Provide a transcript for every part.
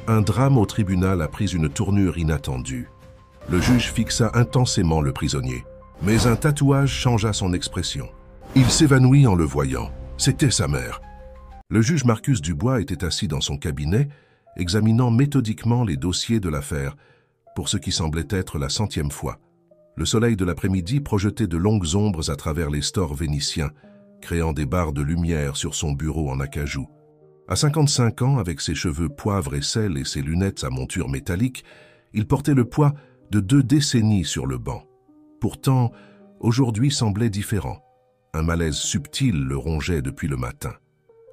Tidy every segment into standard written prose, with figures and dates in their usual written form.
Un drame au tribunal a pris une tournure inattendue. Le juge fixa intensément le prisonnier, mais un tatouage changea son expression. Il s'évanouit en le voyant. C'était sa mère. Le juge Marcus Dubois était assis dans son cabinet, examinant méthodiquement les dossiers de l'affaire, pour ce qui semblait être la 100e fois. Le soleil de l'après-midi projetait de longues ombres à travers les stores vénitiens, créant des barres de lumière sur son bureau en acajou. À 55 ans, avec ses cheveux poivre et sel et ses lunettes à monture métallique, il portait le poids de 2 décennies sur le banc. Pourtant, aujourd'hui semblait différent. Un malaise subtil le rongeait depuis le matin.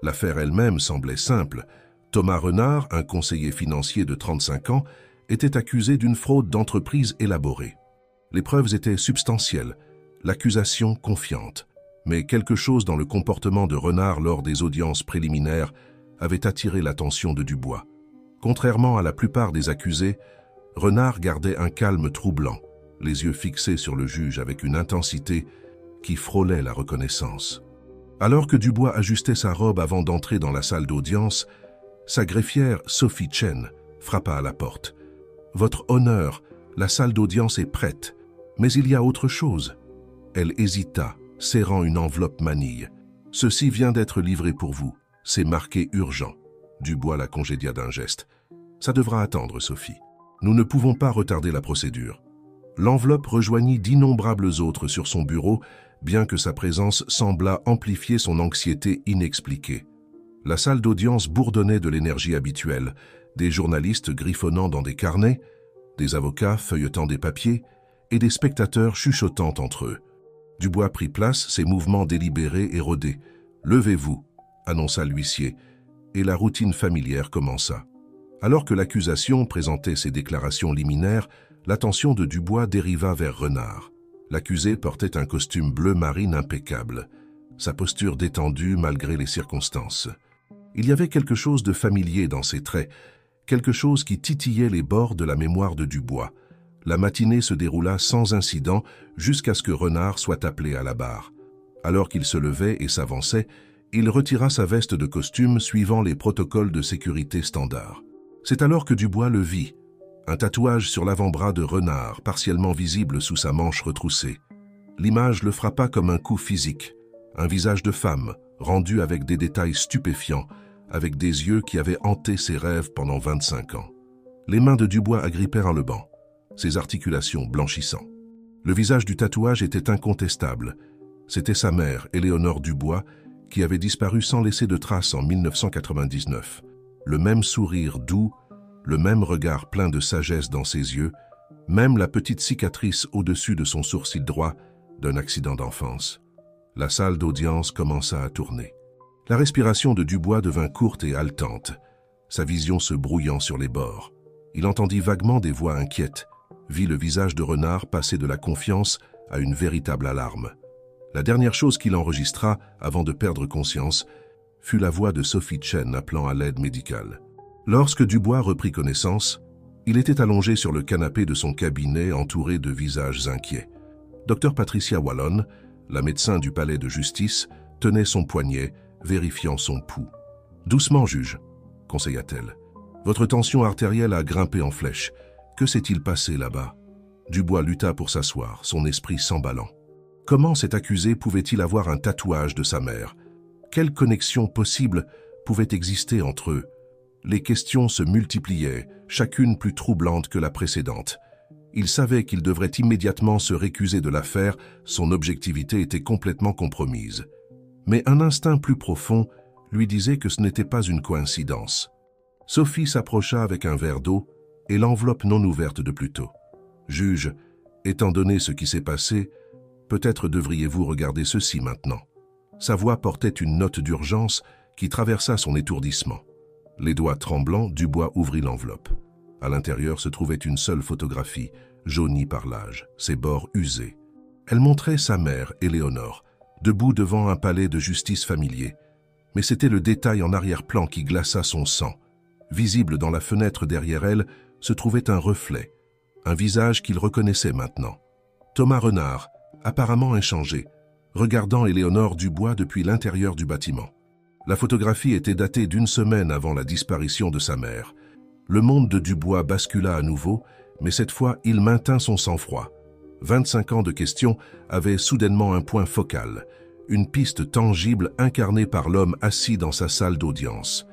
L'affaire elle-même semblait simple. Thomas Renard, un conseiller financier de 35 ans, était accusé d'une fraude d'entreprise élaborée. Les preuves étaient substantielles, l'accusation confiante. Mais quelque chose dans le comportement de Renard lors des audiences préliminaires avait attiré l'attention de Dubois. Contrairement à la plupart des accusés, Renard gardait un calme troublant, les yeux fixés sur le juge avec une intensité qui frôlait la reconnaissance. Alors que Dubois ajustait sa robe avant d'entrer dans la salle d'audience, sa greffière, Sophie Chen, frappa à la porte. « Votre honneur, la salle d'audience est prête, mais il y a autre chose. » Elle hésita, serrant une enveloppe manille. « Ceci vient d'être livré pour vous. C'est marqué urgent. » Dubois la congédia d'un geste. « Ça devra attendre, Sophie. Nous ne pouvons pas retarder la procédure. » L'enveloppe rejoignit d'innombrables autres sur son bureau, bien que sa présence semblât amplifier son anxiété inexpliquée. La salle d'audience bourdonnait de l'énergie habituelle, des journalistes griffonnant dans des carnets, des avocats feuilletant des papiers et des spectateurs chuchotant entre eux. Dubois prit place, ses mouvements délibérés et rodés. « Levez-vous », annonça l'huissier, et la routine familière commença. Alors que l'accusation présentait ses déclarations liminaires, l'attention de Dubois dériva vers Renard. L'accusé portait un costume bleu marine impeccable, sa posture détendue malgré les circonstances. Il y avait quelque chose de familier dans ses traits, quelque chose qui titillait les bords de la mémoire de Dubois. La matinée se déroula sans incident jusqu'à ce que Renard soit appelé à la barre. Alors qu'il se levait et s'avançait, il retira sa veste de costume suivant les protocoles de sécurité standards. C'est alors que Dubois le vit, un tatouage sur l'avant-bras de Renard, partiellement visible sous sa manche retroussée. L'image le frappa comme un coup physique, un visage de femme, rendu avec des détails stupéfiants, avec des yeux qui avaient hanté ses rêves pendant 25 ans. Les mains de Dubois agrippèrent le banc, ses articulations blanchissant. Le visage du tatouage était incontestable. C'était sa mère, Éléonore Dubois, qui avait disparu sans laisser de traces en 1999. Le même sourire doux, le même regard plein de sagesse dans ses yeux, même la petite cicatrice au-dessus de son sourcil droit d'un accident d'enfance. La salle d'audience commença à tourner. La respiration de Dubois devint courte et haletante, sa vision se brouillant sur les bords. Il entendit vaguement des voix inquiètes, vit le visage de Renard passer de la confiance à une véritable alarme. La dernière chose qu'il enregistra, avant de perdre conscience, fut la voix de Sophie Chen appelant à l'aide médicale. Lorsque Dubois reprit connaissance, il était allongé sur le canapé de son cabinet entouré de visages inquiets. Dr Patricia Wallon, la médecin du palais de justice, tenait son poignet, vérifiant son pouls. « Doucement, juge, » conseilla-t-elle. « Votre tension artérielle a grimpé en flèche. Que s'est-il passé là-bas » Dubois lutta pour s'asseoir, son esprit s'emballant. Comment cet accusé pouvait-il avoir un tatouage de sa mère? Quelle connexion possible pouvait exister entre eux? Les questions se multipliaient, chacune plus troublante que la précédente. Il savait qu'il devrait immédiatement se récuser de l'affaire, son objectivité était complètement compromise. Mais un instinct plus profond lui disait que ce n'était pas une coïncidence. Sophie s'approcha avec un verre d'eau et l'enveloppe non ouverte de plus tôt. « Juge, étant donné ce qui s'est passé, peut-être devriez-vous regarder ceci maintenant. » Sa voix portait une note d'urgence qui traversa son étourdissement. Les doigts tremblants, Dubois ouvrit l'enveloppe. À l'intérieur se trouvait une seule photographie, jaunie par l'âge, ses bords usés. Elle montrait sa mère, Éléonore, debout devant un palais de justice familier. Mais c'était le détail en arrière-plan qui glaça son sang. Visible dans la fenêtre derrière elle, se trouvait un reflet, un visage qu'il reconnaissait maintenant. Thomas Renard, apparemment inchangé, regardant Éléonore Dubois depuis l'intérieur du bâtiment. La photographie était datée d'1 semaine avant la disparition de sa mère. Le monde de Dubois bascula à nouveau, mais cette fois, il maintint son sang-froid. 25 ans de questions avaient soudainement un point focal, une piste tangible incarnée par l'homme assis dans sa salle d'audience.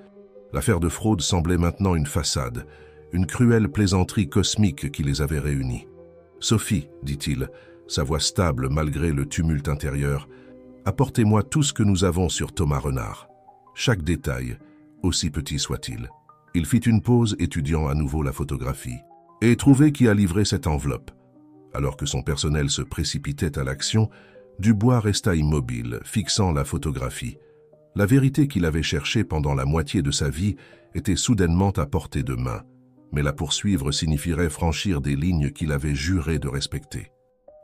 L'affaire de fraude semblait maintenant une façade, une cruelle plaisanterie cosmique qui les avait réunis. « Sophie, dit-il, sa voix stable malgré le tumulte intérieur, apportez-moi tout ce que nous avons sur Thomas Renard. Chaque détail, aussi petit soit-il. » Il fit une pause, étudiant à nouveau la photographie. « Et trouvez qui a livré cette enveloppe. » Alors que son personnel se précipitait à l'action, Dubois resta immobile, fixant la photographie. La vérité qu'il avait cherchée pendant la moitié de sa vie était soudainement à portée de main, mais la poursuivre signifierait franchir des lignes qu'il avait juré de respecter.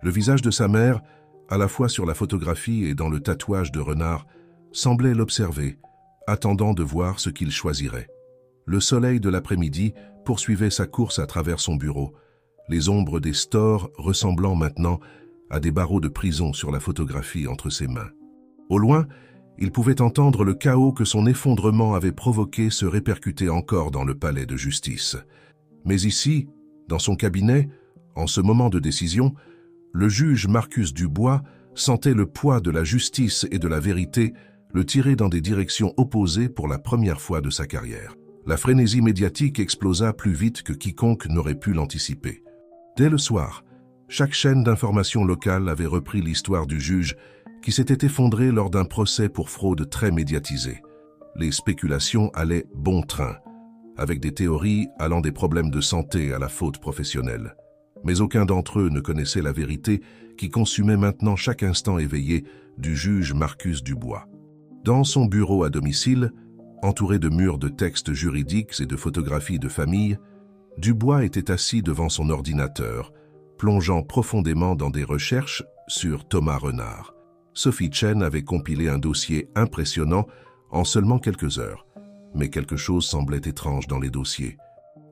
Le visage de sa mère, à la fois sur la photographie et dans le tatouage de renard, semblait l'observer, attendant de voir ce qu'il choisirait. Le soleil de l'après-midi poursuivait sa course à travers son bureau, les ombres des stores ressemblant maintenant à des barreaux de prison sur la photographie entre ses mains. Au loin, il pouvait entendre le chaos que son effondrement avait provoqué se répercuter encore dans le palais de justice. Mais ici, dans son cabinet, en ce moment de décision, le juge Marcus Dubois sentait le poids de la justice et de la vérité le tirer dans des directions opposées pour la première fois de sa carrière. La frénésie médiatique explosa plus vite que quiconque n'aurait pu l'anticiper. Dès le soir, chaque chaîne d'information locale avait repris l'histoire du juge qui s'était effondré lors d'un procès pour fraude très médiatisé. Les spéculations allaient bon train, avec des théories allant des problèmes de santé à la faute professionnelle. Mais aucun d'entre eux ne connaissait la vérité qui consumait maintenant chaque instant éveillé du juge Marcus Dubois. Dans son bureau à domicile, entouré de murs de textes juridiques et de photographies de famille, Dubois était assis devant son ordinateur, plongeant profondément dans des recherches sur Thomas Renard. Sophie Chen avait compilé un dossier impressionnant en seulement quelques heures, mais quelque chose semblait étrange dans les dossiers.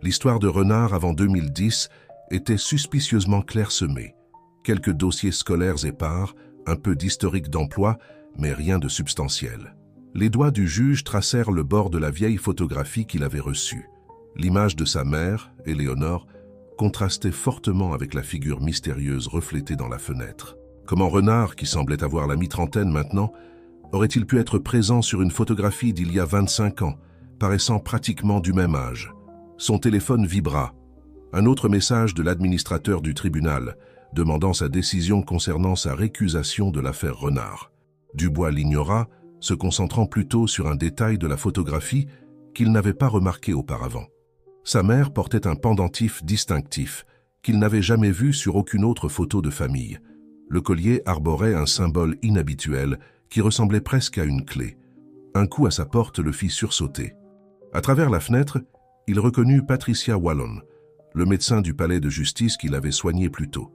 L'histoire de Renard avant 2010 était suspicieusement clairsemée. Quelques dossiers scolaires épars, un peu d'historique d'emploi, mais rien de substantiel. Les doigts du juge tracèrent le bord de la vieille photographie qu'il avait reçue. L'image de sa mère, Éléonore, contrastait fortement avec la figure mystérieuse reflétée dans la fenêtre. Comment Renard, qui semblait avoir la mi-trentaine maintenant, aurait-il pu être présent sur une photographie d'il y a 25 ans, paraissant pratiquement du même âge? Son téléphone vibra. Un autre message de l'administrateur du tribunal, demandant sa décision concernant sa récusation de l'affaire Renard. Dubois l'ignora, se concentrant plutôt sur un détail de la photographie qu'il n'avait pas remarqué auparavant. Sa mère portait un pendentif distinctif, qu'il n'avait jamais vu sur aucune autre photo de famille. Le collier arborait un symbole inhabituel qui ressemblait presque à une clé. Un coup à sa porte le fit sursauter. À travers la fenêtre, il reconnut Patricia Wallon, le médecin du palais de justice qu'il avait soigné plus tôt.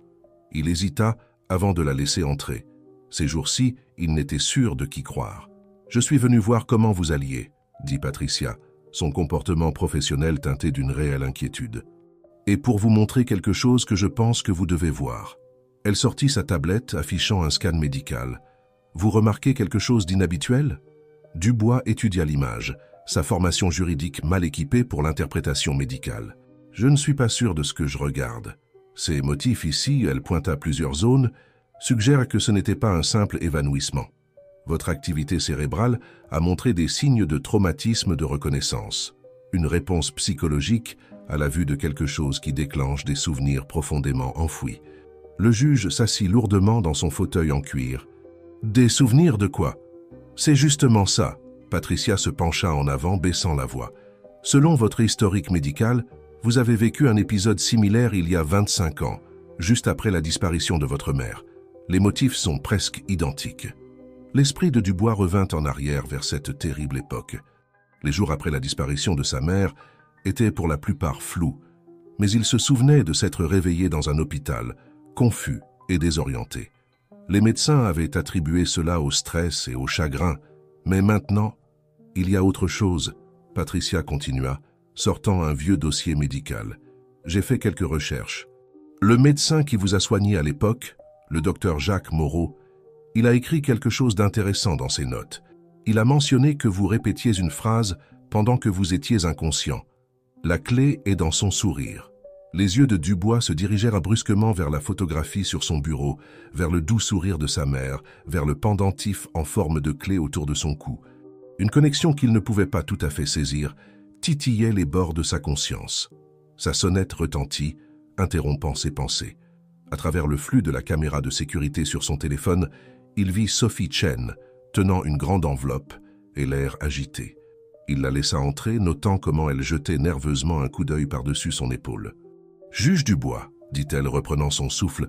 Il hésita avant de la laisser entrer. Ces jours-ci, il n'était sûr de qui croire. « Je suis venu voir comment vous alliez », dit Patricia, son comportement professionnel teinté d'une réelle inquiétude. « Et pour vous montrer quelque chose que je pense que vous devez voir. » Elle sortit sa tablette affichant un scan médical. « Vous remarquez quelque chose d'inhabituel ?» Dubois étudia l'image, sa formation juridique mal équipée pour l'interprétation médicale. « Je ne suis pas sûr de ce que je regarde. Ces motifs ici, elle pointa plusieurs zones, suggèrent que ce n'était pas un simple évanouissement. Votre activité cérébrale a montré des signes de traumatisme de reconnaissance, une réponse psychologique à la vue de quelque chose qui déclenche des souvenirs profondément enfouis. » Le juge s'assit lourdement dans son fauteuil en cuir. « Des souvenirs de quoi ? » « C'est justement ça. » Patricia se pencha en avant, baissant la voix. « Selon votre historique médical, vous avez vécu un épisode similaire il y a 25 ans, juste après la disparition de votre mère. Les motifs sont presque identiques. » L'esprit de Dubois revint en arrière vers cette terrible époque. Les jours après la disparition de sa mère étaient pour la plupart flous, mais il se souvenait de s'être réveillé dans un hôpital, confus et désorienté. Les médecins avaient attribué cela au stress et au chagrin, mais maintenant, il y a autre chose, Patricia continua, sortant un vieux dossier médical. J'ai fait quelques recherches. Le médecin qui vous a soigné à l'époque, le docteur Jacques Moreau, il a écrit quelque chose d'intéressant dans ses notes. Il a mentionné que vous répétiez une phrase pendant que vous étiez inconscient. La clé est dans son sourire. Les yeux de Dubois se dirigèrent brusquement vers la photographie sur son bureau, vers le doux sourire de sa mère, vers le pendentif en forme de clé autour de son cou. Une connexion qu'il ne pouvait pas tout à fait saisir titillait les bords de sa conscience. Sa sonnette retentit, interrompant ses pensées. À travers le flux de la caméra de sécurité sur son téléphone, il vit Sophie Chen, tenant une grande enveloppe et l'air agité. Il la laissa entrer, notant comment elle jetait nerveusement un coup d'œil par-dessus son épaule. « Juge Dubois, dit-elle reprenant son souffle,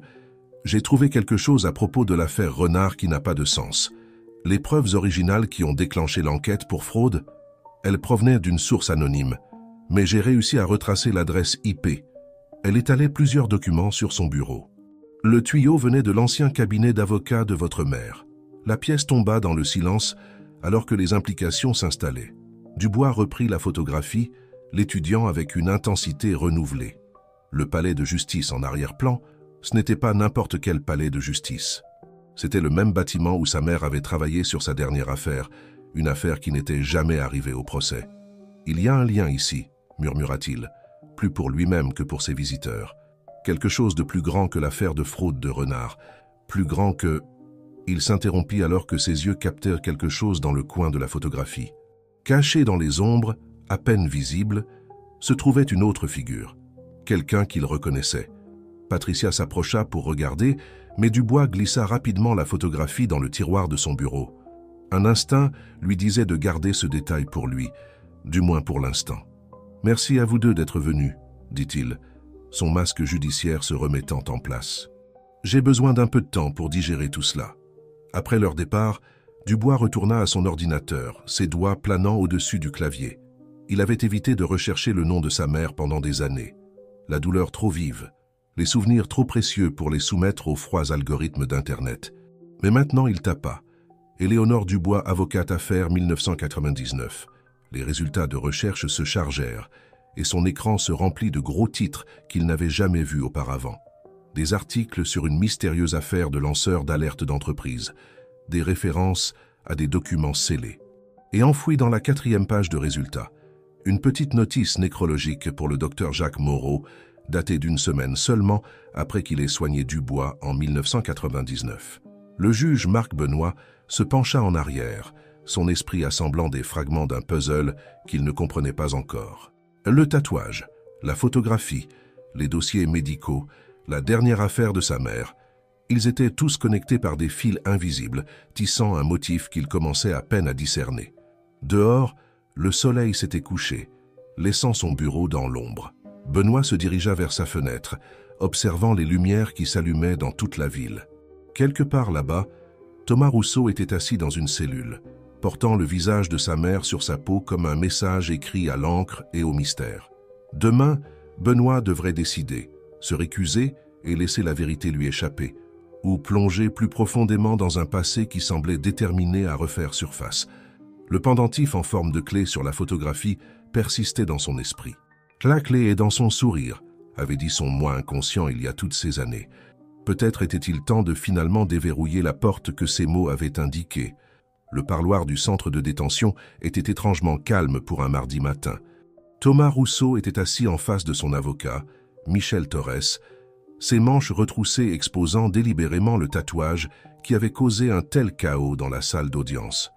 j'ai trouvé quelque chose à propos de l'affaire Renard qui n'a pas de sens. Les preuves originales qui ont déclenché l'enquête pour fraude, elles provenaient d'une source anonyme, mais j'ai réussi à retracer l'adresse IP. Elle étalait plusieurs documents sur son bureau. Le tuyau venait de l'ancien cabinet d'avocat de votre mère. La pièce tomba dans le silence alors que les implications s'installaient. Dubois reprit la photographie, l'étudiant avec une intensité renouvelée. Le palais de justice en arrière-plan, ce n'était pas n'importe quel palais de justice. C'était le même bâtiment où sa mère avait travaillé sur sa dernière affaire, une affaire qui n'était jamais arrivée au procès. « Il y a un lien ici », murmura-t-il, plus pour lui-même que pour ses visiteurs. Quelque chose de plus grand que l'affaire de fraude de Renard, plus grand que... Il s'interrompit alors que ses yeux captèrent quelque chose dans le coin de la photographie. Caché dans les ombres, à peine visible, se trouvait une autre figure, quelqu'un qu'il reconnaissait. Patricia s'approcha pour regarder, mais Dubois glissa rapidement la photographie dans le tiroir de son bureau. Un instinct lui disait de garder ce détail pour lui, du moins pour l'instant. « Merci à vous deux d'être venus, » dit-il, son masque judiciaire se remettant en place. « J'ai besoin d'un peu de temps pour digérer tout cela. » Après leur départ, Dubois retourna à son ordinateur, ses doigts planant au-dessus du clavier. Il avait évité de rechercher le nom de sa mère pendant des années. La douleur trop vive, les souvenirs trop précieux pour les soumettre aux froids algorithmes d'Internet. Mais maintenant il tapa. Éléonore Dubois, avocate affaires 1999. Les résultats de recherche se chargèrent et son écran se remplit de gros titres qu'il n'avait jamais vus auparavant. Des articles sur une mystérieuse affaire de lanceur d'alerte d'entreprise, des références à des documents scellés. Et enfoui dans la 4e page de résultats, une petite notice nécrologique pour le docteur Jacques Moreau, datée d'1 semaine seulement après qu'il ait soigné Dubois en 1999. Le juge Marc Benoît se pencha en arrière, son esprit assemblant des fragments d'un puzzle qu'il ne comprenait pas encore. Le tatouage, la photographie, les dossiers médicaux, la dernière affaire de sa mère, ils étaient tous connectés par des fils invisibles, tissant un motif qu'il commençait à peine à discerner. Dehors, le soleil s'était couché, laissant son bureau dans l'ombre. Benoît se dirigea vers sa fenêtre, observant les lumières qui s'allumaient dans toute la ville. Quelque part là-bas, Thomas Rousseau était assis dans une cellule, portant le visage de sa mère sur sa peau comme un message écrit à l'encre et au mystère. Demain, Benoît devrait décider, se récuser et laisser la vérité lui échapper, ou plonger plus profondément dans un passé qui semblait déterminé à refaire surface. Le pendentif en forme de clé sur la photographie persistait dans son esprit. « La clé est dans son sourire », avait dit son moi inconscient il y a toutes ces années. Peut-être était-il temps de finalement déverrouiller la porte que ces mots avaient indiquée. Le parloir du centre de détention était étrangement calme pour un mardi matin. Thomas Rousseau était assis en face de son avocat, Michel Torres, ses manches retroussées exposant délibérément le tatouage qui avait causé un tel chaos dans la salle d'audience.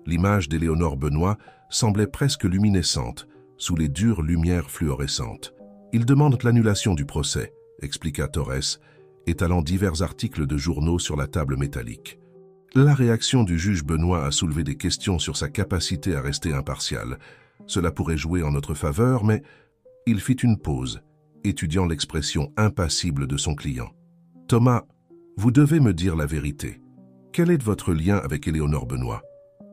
L'image d'Éléonore Benoît semblait presque luminescente, sous les dures lumières fluorescentes. « Il demande l'annulation du procès », expliqua Torres, étalant divers articles de journaux sur la table métallique. La réaction du juge Benoît a soulevé des questions sur sa capacité à rester impartial. Cela pourrait jouer en notre faveur, mais il fit une pause, étudiant l'expression impassible de son client. « Thomas, vous devez me dire la vérité. Quel est votre lien avec Éléonore Benoît ?»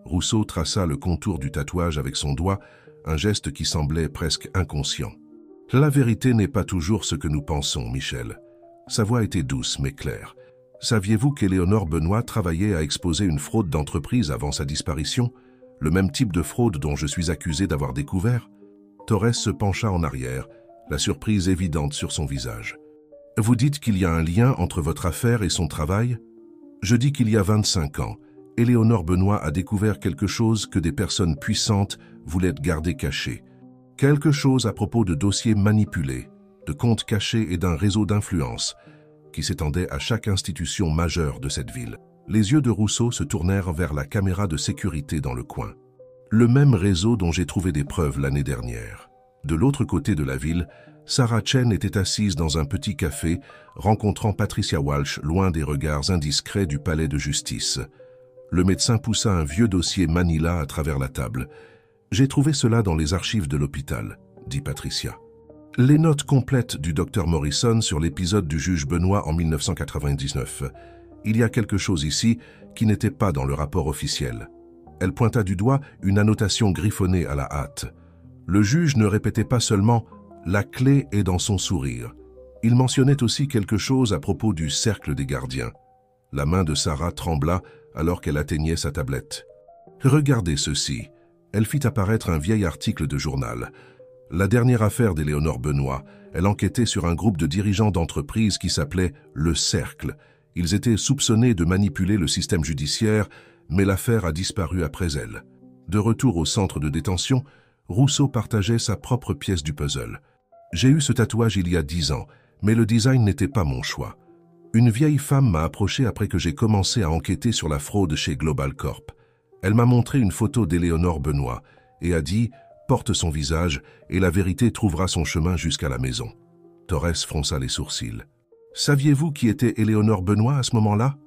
Rousseau traça le contour du tatouage avec son doigt, un geste qui semblait presque inconscient. « La vérité n'est pas toujours ce que nous pensons, Michel. » Sa voix était douce mais claire. « Saviez-vous qu'Éléonore Benoît travaillait à exposer une fraude d'entreprise avant sa disparition, le même type de fraude dont je suis accusé d'avoir découvert ?» Torres se pencha en arrière, la surprise évidente sur son visage. « Vous dites qu'il y a un lien entre votre affaire et son travail ? Je dis qu'il y a 25 ans, Éléonore Benoît a découvert quelque chose que des personnes puissantes voulaient garder caché. Quelque chose à propos de dossiers manipulés, de comptes cachés et d'un réseau d'influence qui s'étendait à chaque institution majeure de cette ville. Les yeux de Rousseau se tournèrent vers la caméra de sécurité dans le coin. Le même réseau dont j'ai trouvé des preuves l'année dernière. De l'autre côté de la ville, Sarah Chen était assise dans un petit café, rencontrant Patricia Walsh loin des regards indiscrets du palais de justice. Le médecin poussa un vieux dossier Manila à travers la table. « J'ai trouvé cela dans les archives de l'hôpital », dit Patricia. Les notes complètes du docteur Morrison sur l'épisode du juge Benoît en 1999. Il y a quelque chose ici qui n'était pas dans le rapport officiel. Elle pointa du doigt une annotation griffonnée à la hâte. Le juge ne répétait pas seulement « la clé est dans son sourire ». Il mentionnait aussi quelque chose à propos du cercle des gardiens. La main de Sarah trembla alors qu'elle atteignait sa tablette. « Regardez ceci ». Elle fit apparaître un vieil article de journal. La dernière affaire d'Éléonore Benoît, elle enquêtait sur un groupe de dirigeants d'entreprise qui s'appelait « Le Cercle ». Ils étaient soupçonnés de manipuler le système judiciaire, mais l'affaire a disparu après elle. De retour au centre de détention, Rousseau partageait sa propre pièce du puzzle. « J'ai eu ce tatouage il y a 10 ans, mais le design n'était pas mon choix. Une vieille femme m'a approché après que j'ai commencé à enquêter sur la fraude chez Global Corp. Elle m'a montré une photo d'Éléonore Benoît et a dit « Porte son visage et la vérité trouvera son chemin jusqu'à la maison. » Torres fronça les sourcils. « Saviez-vous qui était Éléonore Benoît à ce moment-là »«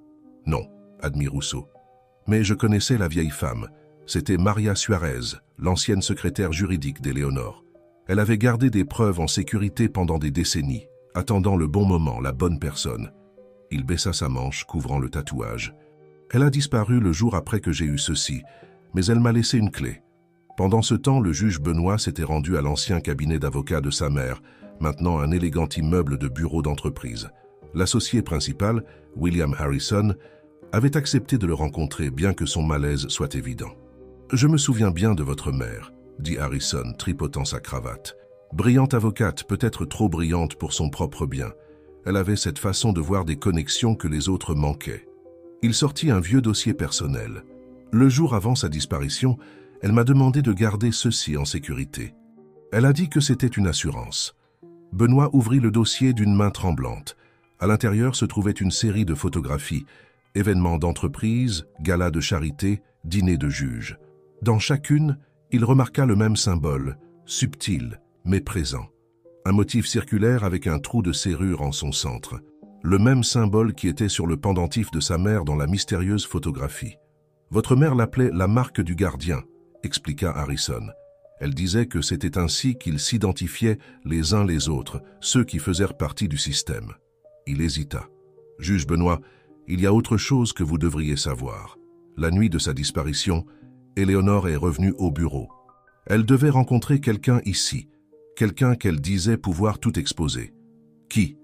Non, » admit Rousseau. « Mais je connaissais la vieille femme. C'était Maria Suarez, l'ancienne secrétaire juridique d'Éléonore. Elle avait gardé des preuves en sécurité pendant des décennies, attendant le bon moment, la bonne personne. » Il baissa sa manche, couvrant le tatouage. « Elle a disparu le jour après que j'ai eu ceci, mais elle m'a laissé une clé. Pendant ce temps, le juge Benoît s'était rendu à l'ancien cabinet d'avocat de sa mère, maintenant un élégant immeuble de bureau d'entreprise. L'associé principal, William Harrison, avait accepté de le rencontrer, bien que son malaise soit évident. « Je me souviens bien de votre mère, » dit Harrison, tripotant sa cravate. « Brillante avocate, peut-être trop brillante pour son propre bien. Elle avait cette façon de voir des connexions que les autres manquaient. » Il sortit un vieux dossier personnel. Le jour avant sa disparition, elle m'a demandé de garder ceci en sécurité. Elle a dit que c'était une assurance. Benoît ouvrit le dossier d'une main tremblante. À l'intérieur se trouvait une série de photographies, événements d'entreprise, galas de charité, dîners de juges. Dans chacune, il remarqua le même symbole, subtil, mais présent. Un motif circulaire avec un trou de serrure en son centre. Le même symbole qui était sur le pendentif de sa mère dans la mystérieuse photographie. « Votre mère l'appelait la marque du gardien », expliqua Harrison. Elle disait que c'était ainsi qu'ils s'identifiaient les uns les autres, ceux qui faisaient partie du système. Il hésita. « Juge Benoît, il y a autre chose que vous devriez savoir. La nuit de sa disparition, Éléonore est revenue au bureau. Elle devait rencontrer quelqu'un ici, quelqu'un qu'elle disait pouvoir tout exposer. Qui ?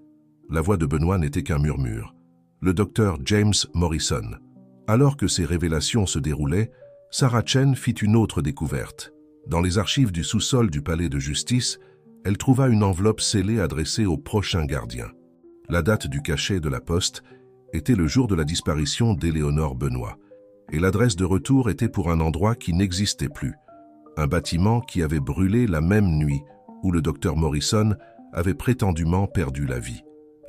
La voix de Benoît n'était qu'un murmure. Le docteur James Morrison. Alors que ces révélations se déroulaient, Sarah Chen fit une autre découverte. Dans les archives du sous-sol du palais de justice, elle trouva une enveloppe scellée adressée au prochain gardien. La date du cachet de la poste était le jour de la disparition d'Éléonore Benoît, et l'adresse de retour était pour un endroit qui n'existait plus, un bâtiment qui avait brûlé la même nuit où le docteur Morrison avait prétendument perdu la vie.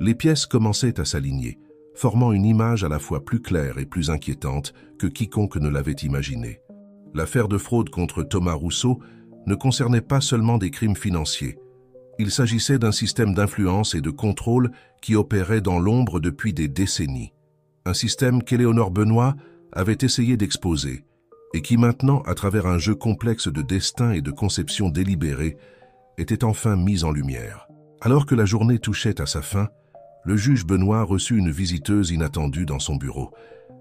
Les pièces commençaient à s'aligner, formant une image à la fois plus claire et plus inquiétante que quiconque ne l'avait imaginé. L'affaire de fraude contre Thomas Rousseau ne concernait pas seulement des crimes financiers. Il s'agissait d'un système d'influence et de contrôle qui opérait dans l'ombre depuis des décennies. Un système qu'Éléonore Benoît avait essayé d'exposer et qui maintenant, à travers un jeu complexe de destin et de conception délibérée, était enfin mis en lumière. Alors que la journée touchait à sa fin, le juge Benoît reçut une visiteuse inattendue dans son bureau.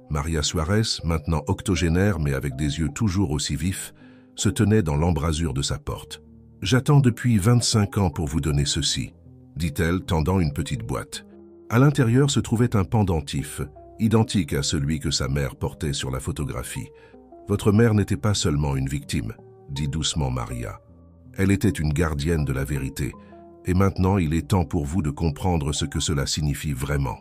Maria Suarez, maintenant octogénaire mais avec des yeux toujours aussi vifs, se tenait dans l'embrasure de sa porte. « J'attends depuis 25 ans pour vous donner ceci », dit-elle, tendant une petite boîte. À l'intérieur se trouvait un pendentif, identique à celui que sa mère portait sur la photographie. « Votre mère n'était pas seulement une victime », dit doucement Maria. « Elle était une gardienne de la vérité. Et maintenant, il est temps pour vous de comprendre ce que cela signifie vraiment. »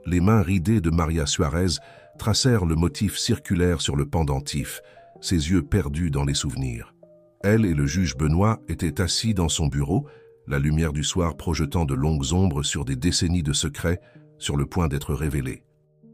Les mains ridées de Maria Suarez tracèrent le motif circulaire sur le pendentif, ses yeux perdus dans les souvenirs. Elle et le juge Benoît étaient assis dans son bureau, la lumière du soir projetant de longues ombres sur des décennies de secrets sur le point d'être révélés.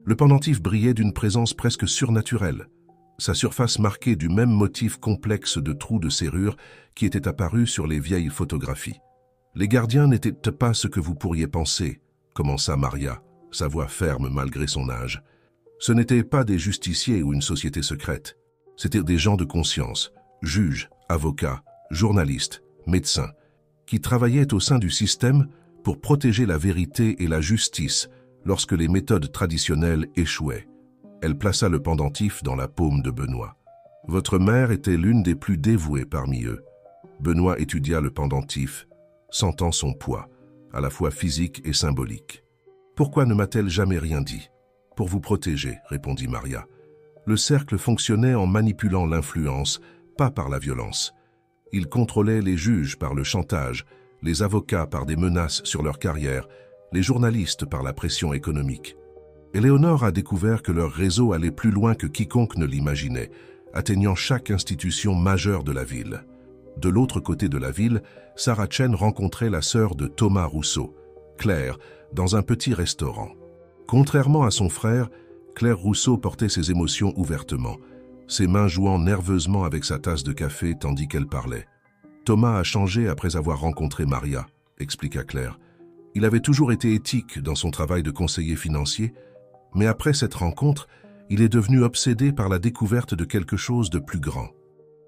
Le pendentif brillait d'une présence presque surnaturelle, sa surface marquée du même motif complexe de trous de serrure qui était apparu sur les vieilles photographies. « Les gardiens n'étaient pas ce que vous pourriez penser », commença Maria, sa voix ferme malgré son âge. « Ce n'étaient pas des justiciers ou une société secrète. C'étaient des gens de conscience, juges, avocats, journalistes, médecins, qui travaillaient au sein du système pour protéger la vérité et la justice lorsque les méthodes traditionnelles échouaient. » Elle plaça le pendentif dans la paume de Benoît. « Votre mère était l'une des plus dévouées parmi eux. » Benoît étudia le pendentif, sentant son poids, à la fois physique et symbolique. « Pourquoi ne m'a-t-elle jamais rien dit ?»« Pour vous protéger, » répondit Maria. Le cercle fonctionnait en manipulant l'influence, pas par la violence. Il contrôlait les juges par le chantage, les avocats par des menaces sur leur carrière, les journalistes par la pression économique. Éléonore a découvert que leur réseau allait plus loin que quiconque ne l'imaginait, atteignant chaque institution majeure de la ville. De l'autre côté de la ville, Sarah Chen rencontrait la sœur de Thomas Rousseau, Claire, dans un petit restaurant. Contrairement à son frère, Claire Rousseau portait ses émotions ouvertement, ses mains jouant nerveusement avec sa tasse de café tandis qu'elle parlait. « Thomas a changé après avoir rencontré Maria », expliqua Claire. « Il avait toujours été éthique dans son travail de conseiller financier, mais après cette rencontre, il est devenu obsédé par la découverte de quelque chose de plus grand.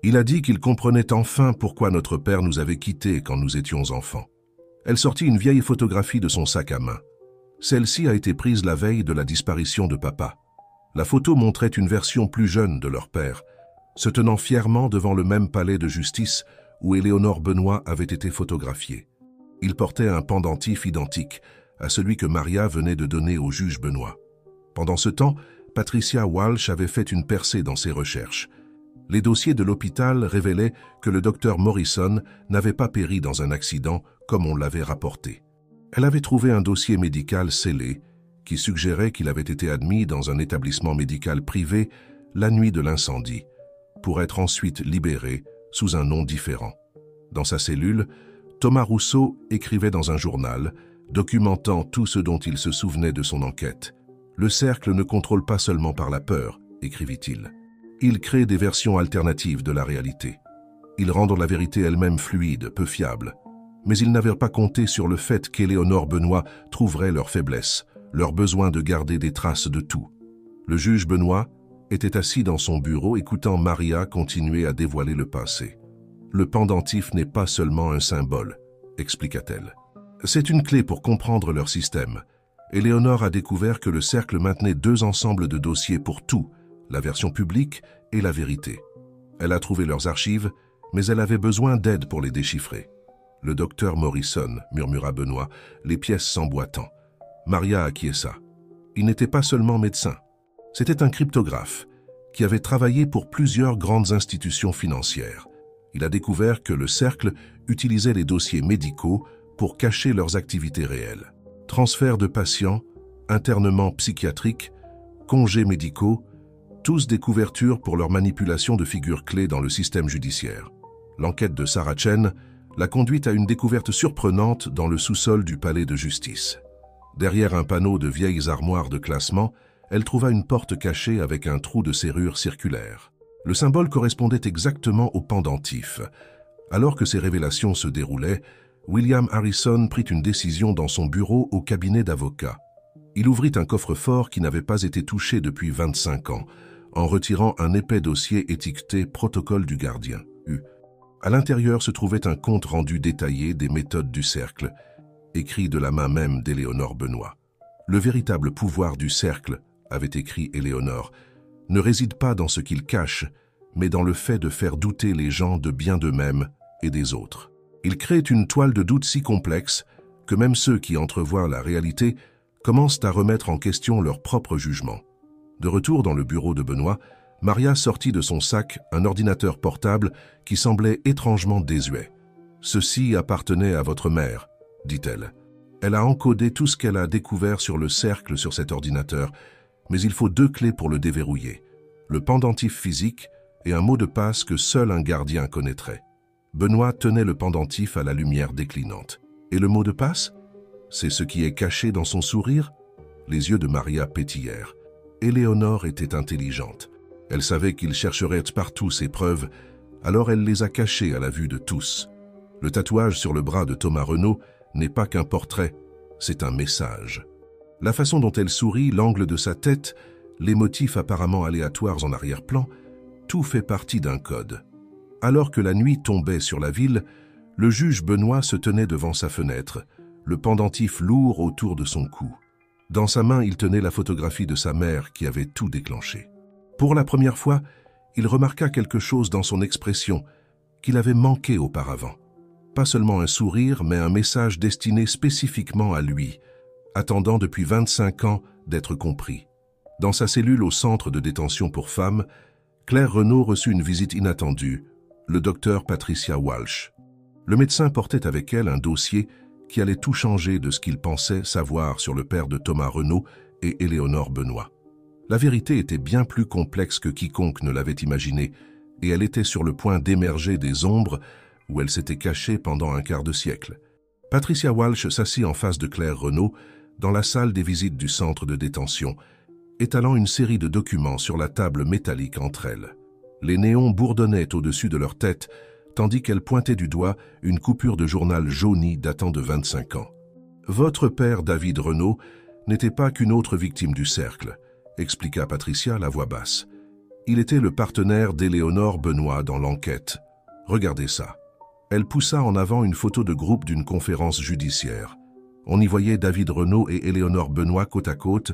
Il a dit qu'il comprenait enfin pourquoi notre père nous avait quittés quand nous étions enfants. » Elle sortit une vieille photographie de son sac à main. Celle-ci a été prise la veille de la disparition de papa. La photo montrait une version plus jeune de leur père, se tenant fièrement devant le même palais de justice où Éléonore Benoît avait été photographiée. Il portait un pendentif identique à celui que Maria venait de donner au juge Benoît. Pendant ce temps, Patricia Walsh avait fait une percée dans ses recherches. Les dossiers de l'hôpital révélaient que le docteur Morrison n'avait pas péri dans un accident comme on l'avait rapporté. Elle avait trouvé un dossier médical scellé qui suggérait qu'il avait été admis dans un établissement médical privé la nuit de l'incendie, pour être ensuite libéré sous un nom différent. Dans sa cellule, Thomas Rousseau écrivait dans un journal, documentant tout ce dont il se souvenait de son enquête. « Le cercle ne contrôle pas seulement par la peur », écrivit-il. « Il crée des versions alternatives de la réalité. Ils rendent la vérité elle-même fluide, peu fiable. Mais ils n'avaient pas compté sur le fait qu'Éléonore Benoît trouverait leurs faiblesses, leur besoin de garder des traces de tout. » Le juge Benoît était assis dans son bureau écoutant Maria continuer à dévoiler le passé. « Le pendentif n'est pas seulement un symbole », expliqua-t-elle. « C'est une clé pour comprendre leur système. Éléonore a découvert que le cercle maintenait deux ensembles de dossiers pour tout, la version publique et la vérité. Elle a trouvé leurs archives, mais elle avait besoin d'aide pour les déchiffrer. « Le docteur Morrison », murmura Benoît, les pièces s'emboîtant. Maria acquiesça. Il n'était pas seulement médecin. C'était un cryptographe qui avait travaillé pour plusieurs grandes institutions financières. Il a découvert que le cercle utilisait les dossiers médicaux pour cacher leurs activités réelles. Transfert de patients, internement psychiatrique, congés médicaux, tous des couvertures pour leur manipulation de figures clés dans le système judiciaire. L'enquête de Sarah Chen l'a conduite à une découverte surprenante dans le sous-sol du palais de justice. Derrière un panneau de vieilles armoires de classement, elle trouva une porte cachée avec un trou de serrure circulaire. Le symbole correspondait exactement au pendentif. Alors que ces révélations se déroulaient, William Harrison prit une décision dans son bureau au cabinet d'avocat. Il ouvrit un coffre-fort qui n'avait pas été touché depuis 25 ans, en retirant un épais dossier étiqueté « Protocole du gardien ». À l'intérieur se trouvait un compte rendu détaillé des méthodes du cercle, écrit de la main même d'Éléonore Benoît. Le véritable pouvoir du cercle, avait écrit Éléonore, ne réside pas dans ce qu'il cache, mais dans le fait de faire douter les gens de bien d'eux-mêmes et des autres. Il crée une toile de doute si complexe que même ceux qui entrevoient la réalité commencent à remettre en question leur propre jugement. De retour dans le bureau de Benoît, Maria sortit de son sac un ordinateur portable qui semblait étrangement désuet. « Ceci appartenait à votre mère », dit-elle. Elle a encodé tout ce qu'elle a découvert sur le cercle sur cet ordinateur, mais il faut 2 clés pour le déverrouiller, le pendentif physique et un mot de passe que seul un gardien connaîtrait. Benoît tenait le pendentif à la lumière déclinante. Et le mot de passe? C'est ce qui est caché dans son sourire? Les yeux de Maria pétillèrent. Éléonore était intelligente. Elle savait qu'il chercherait partout ses preuves, alors elle les a cachées à la vue de tous. Le tatouage sur le bras de Thomas Renaud n'est pas qu'un portrait, c'est un message. La façon dont elle sourit, l'angle de sa tête, les motifs apparemment aléatoires en arrière-plan, tout fait partie d'un code. Alors que la nuit tombait sur la ville, le juge Benoît se tenait devant sa fenêtre, le pendentif lourd autour de son cou. Dans sa main, il tenait la photographie de sa mère qui avait tout déclenché. Pour la première fois, il remarqua quelque chose dans son expression qu'il avait manqué auparavant. Pas seulement un sourire, mais un message destiné spécifiquement à lui, attendant depuis 25 ans d'être compris. Dans sa cellule au centre de détention pour femmes, Claire Renaud reçut une visite inattendue, le docteur Patricia Walsh. Le médecin portait avec elle un dossier qui allait tout changer de ce qu'il pensait savoir sur le père de Thomas Renaud et Éléonore Benoît. La vérité était bien plus complexe que quiconque ne l'avait imaginé, et elle était sur le point d'émerger des ombres où elle s'était cachée pendant un quart de siècle. Patricia Walsh s'assit en face de Claire Renaud dans la salle des visites du centre de détention, étalant une série de documents sur la table métallique entre elles. Les néons bourdonnaient au-dessus de leur tête, tandis qu'elle pointait du doigt une coupure de journal jauni datant de 25 ans. « Votre père, David Renaud, n'était pas qu'une autre victime du cercle, » expliqua Patricia la voix basse. « Il était le partenaire d'Éléonore Benoît dans l'enquête. Regardez ça. » Elle poussa en avant une photo de groupe d'une conférence judiciaire. On y voyait David Renaud et Éléonore Benoît côte à côte,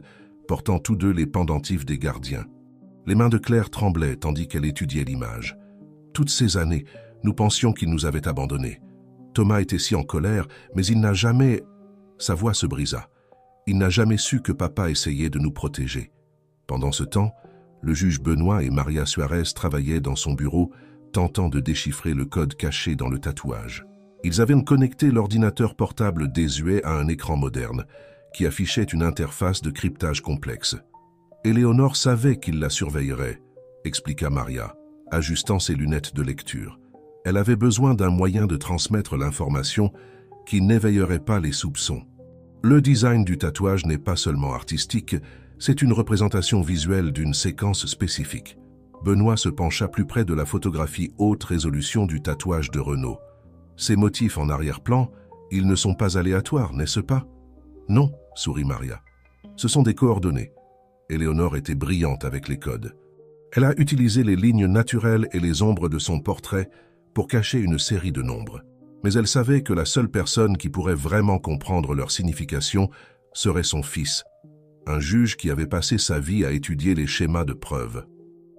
portant tous deux les pendentifs des gardiens. Les mains de Claire tremblaient tandis qu'elle étudiait l'image. Toutes ces années, nous pensions qu'il nous avait abandonnés. Thomas était si en colère, mais il n'a jamais... Sa voix se brisa. Il n'a jamais su que papa essayait de nous protéger. Pendant ce temps, le juge Benoît et Maria Suarez travaillaient dans son bureau, tentant de déchiffrer le code caché dans le tatouage. Ils avaient connecté l'ordinateur portable désuet à un écran moderne, qui affichait une interface de cryptage complexe. Éléonore savait qu'il la surveillerait, expliqua Maria, ajustant ses lunettes de lecture. Elle avait besoin d'un moyen de transmettre l'information qui n'éveillerait pas les soupçons. Le design du tatouage n'est pas seulement artistique, c'est une représentation visuelle d'une séquence spécifique. Benoît se pencha plus près de la photographie haute résolution du tatouage de Renaud. Ces motifs en arrière-plan, ils ne sont pas aléatoires, n'est-ce pas? Non, sourit Maria. Ce sont des coordonnées. Éléonore était brillante avec les codes. Elle a utilisé les lignes naturelles et les ombres de son portrait pour cacher une série de nombres. Mais elle savait que la seule personne qui pourrait vraiment comprendre leur signification serait son fils, un juge qui avait passé sa vie à étudier les schémas de preuves.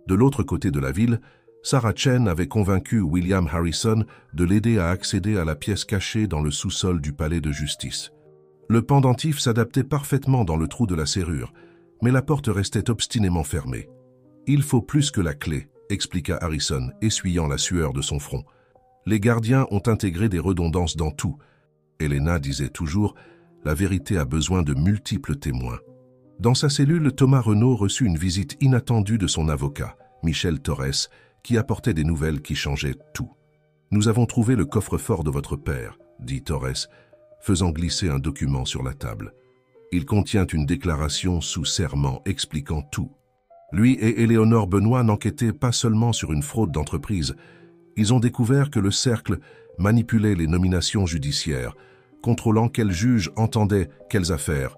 De l'autre côté de la ville, Sarah Chen avait convaincu William Harrison de l'aider à accéder à la pièce cachée dans le sous-sol du palais de justice. Le pendentif s'adaptait parfaitement dans le trou de la serrure, mais la porte restait obstinément fermée. « Il faut plus que la clé », expliqua Harrison, essuyant la sueur de son front. « Les gardiens ont intégré des redondances dans tout. » Elena disait toujours « La vérité a besoin de multiples témoins. » Dans sa cellule, Thomas Renaud reçut une visite inattendue de son avocat, Michel Torres, qui apportait des nouvelles qui changeaient tout. « Nous avons trouvé le coffre-fort de votre père, » dit Torres, faisant glisser un document sur la table. Il contient une déclaration sous serment expliquant tout. Lui et Éléonore Benoît n'enquêtaient pas seulement sur une fraude d'entreprise. Ils ont découvert que le cercle manipulait les nominations judiciaires, contrôlant quels juges entendaient quelles affaires,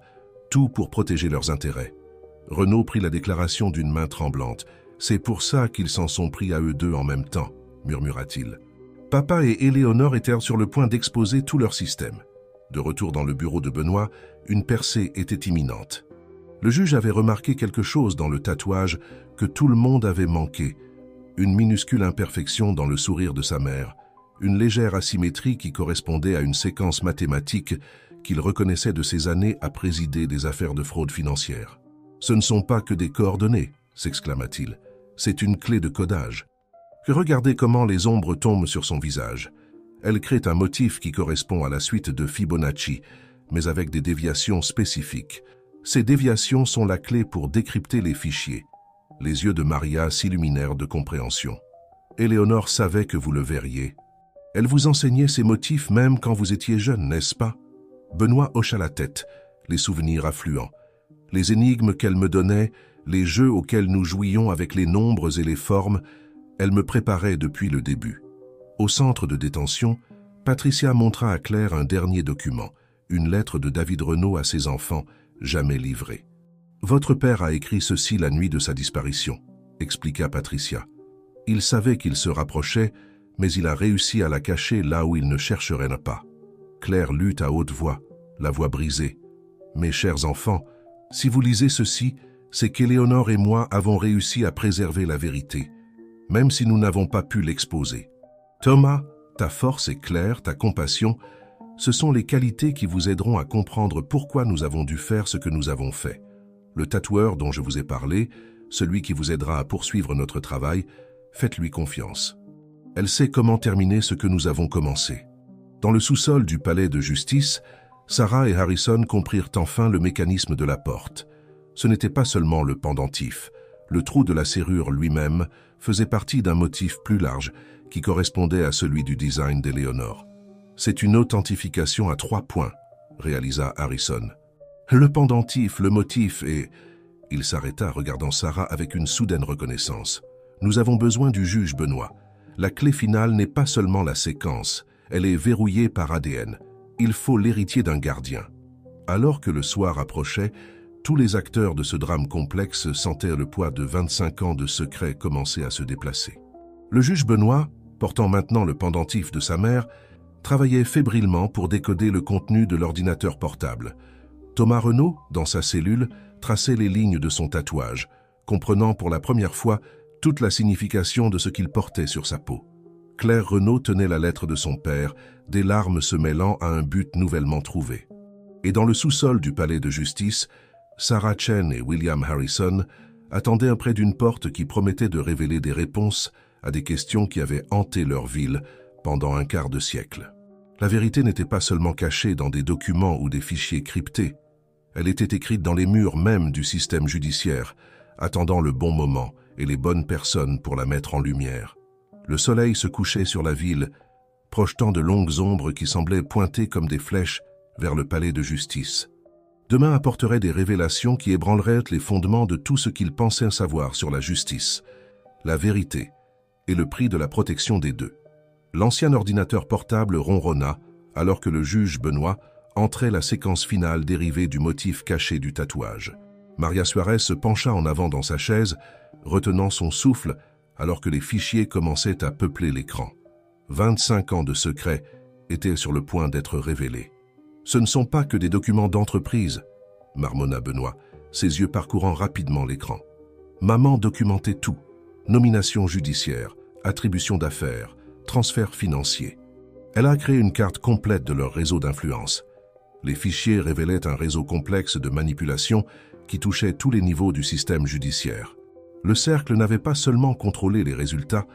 tout pour protéger leurs intérêts. Renaud prit la déclaration d'une main tremblante. « C'est pour ça qu'ils s'en sont pris à eux deux en même temps », murmura-t-il. Papa et Éléonore étaient sur le point d'exposer tout leur système. De retour dans le bureau de Benoît, une percée était imminente. Le juge avait remarqué quelque chose dans le tatouage que tout le monde avait manqué. Une minuscule imperfection dans le sourire de sa mère, une légère asymétrie qui correspondait à une séquence mathématique qu'il reconnaissait de ses années à présider des affaires de fraude financière. « Ce ne sont pas que des coordonnées », s'exclama-t-il. « C'est une clé de codage. » Regardez comment les ombres tombent sur son visage. Elle crée un motif qui correspond à la suite de Fibonacci, mais avec des déviations spécifiques. Ces déviations sont la clé pour décrypter les fichiers. Les yeux de Maria s'illuminèrent de compréhension. « Éléonore savait que vous le verriez. » Elle vous enseignait ces motifs même quand vous étiez jeune, n'est-ce pas? Benoît hocha la tête, les souvenirs affluents. Les énigmes qu'elle me donnait, les jeux auxquels nous jouions avec les nombres et les formes, elle me préparait depuis le début. Au centre de détention, Patricia montra à Claire un dernier document, une lettre de David Renaud à ses enfants, jamais livrée. « Votre père a écrit ceci la nuit de sa disparition », expliqua Patricia. « Il savait qu'il se rapprochait, mais il a réussi à la cacher là où il ne chercherait pas. » Claire lut à haute voix, la voix brisée. « Mes chers enfants, si vous lisez ceci, c'est qu'Éléonore et moi avons réussi à préserver la vérité, même si nous n'avons pas pu l'exposer. Thomas, ta force est claire, ta compassion, ce sont les qualités qui vous aideront à comprendre pourquoi nous avons dû faire ce que nous avons fait. Le tatoueur dont je vous ai parlé, celui qui vous aidera à poursuivre notre travail, faites-lui confiance. Elle sait comment terminer ce que nous avons commencé. » Dans le sous-sol du palais de justice, Sarah et Harrison comprirent enfin le mécanisme de la porte. Ce n'était pas seulement le pendentif. Le trou de la serrure lui-même faisait partie d'un motif plus large qui correspondait à celui du design d'Éléonore. « C'est une authentification à 3 points, réalisa Harrison. « Le pendentif, le motif et... » Il s'arrêta regardant Sarah avec une soudaine reconnaissance. « Nous avons besoin du juge Benoît. La clé finale n'est pas seulement la séquence, elle est verrouillée par ADN. Il faut l'héritier d'un gardien. » Alors que le soir approchait, tous les acteurs de ce drame complexe sentaient le poids de 25 ans de secret commencer à se déplacer. Le juge Benoît, portant maintenant le pendentif de sa mère, travaillait fébrilement pour décoder le contenu de l'ordinateur portable. Thomas Renaud, dans sa cellule, traçait les lignes de son tatouage, comprenant pour la première fois toute la signification de ce qu'il portait sur sa peau. Claire Renaud tenait la lettre de son père, des larmes se mêlant à un but nouvellement trouvé. Et dans le sous-sol du palais de justice, Sarah Chen et William Harrison attendaient près d'une porte qui promettait de révéler des réponses à des questions qui avaient hanté leur ville pendant un quart de siècle. La vérité n'était pas seulement cachée dans des documents ou des fichiers cryptés, elle était écrite dans les murs même du système judiciaire, attendant le bon moment et les bonnes personnes pour la mettre en lumière. Le soleil se couchait sur la ville, projetant de longues ombres qui semblaient pointer comme des flèches vers le palais de justice. Demain apporterait des révélations qui ébranleraient les fondements de tout ce qu'ils pensaient savoir sur la justice, la vérité et le prix de la protection des deux. L'ancien ordinateur portable ronronna alors que le juge Benoît entrait la séquence finale dérivée du motif caché du tatouage. Maria Suarez se pencha en avant dans sa chaise, retenant son souffle alors que les fichiers commençaient à peupler l'écran. 25 ans de secrets étaient sur le point d'être révélés. « Ce ne sont pas que des documents d'entreprise », marmonna Benoît, ses yeux parcourant rapidement l'écran. « Maman documentait tout. Nomination judiciaire, attribution d'affaires, transfert financier. Elle a créé une carte complète de leur réseau d'influence. Les fichiers révélaient un réseau complexe de manipulation qui touchait tous les niveaux du système judiciaire. Le cercle n'avait pas seulement contrôlé les résultats,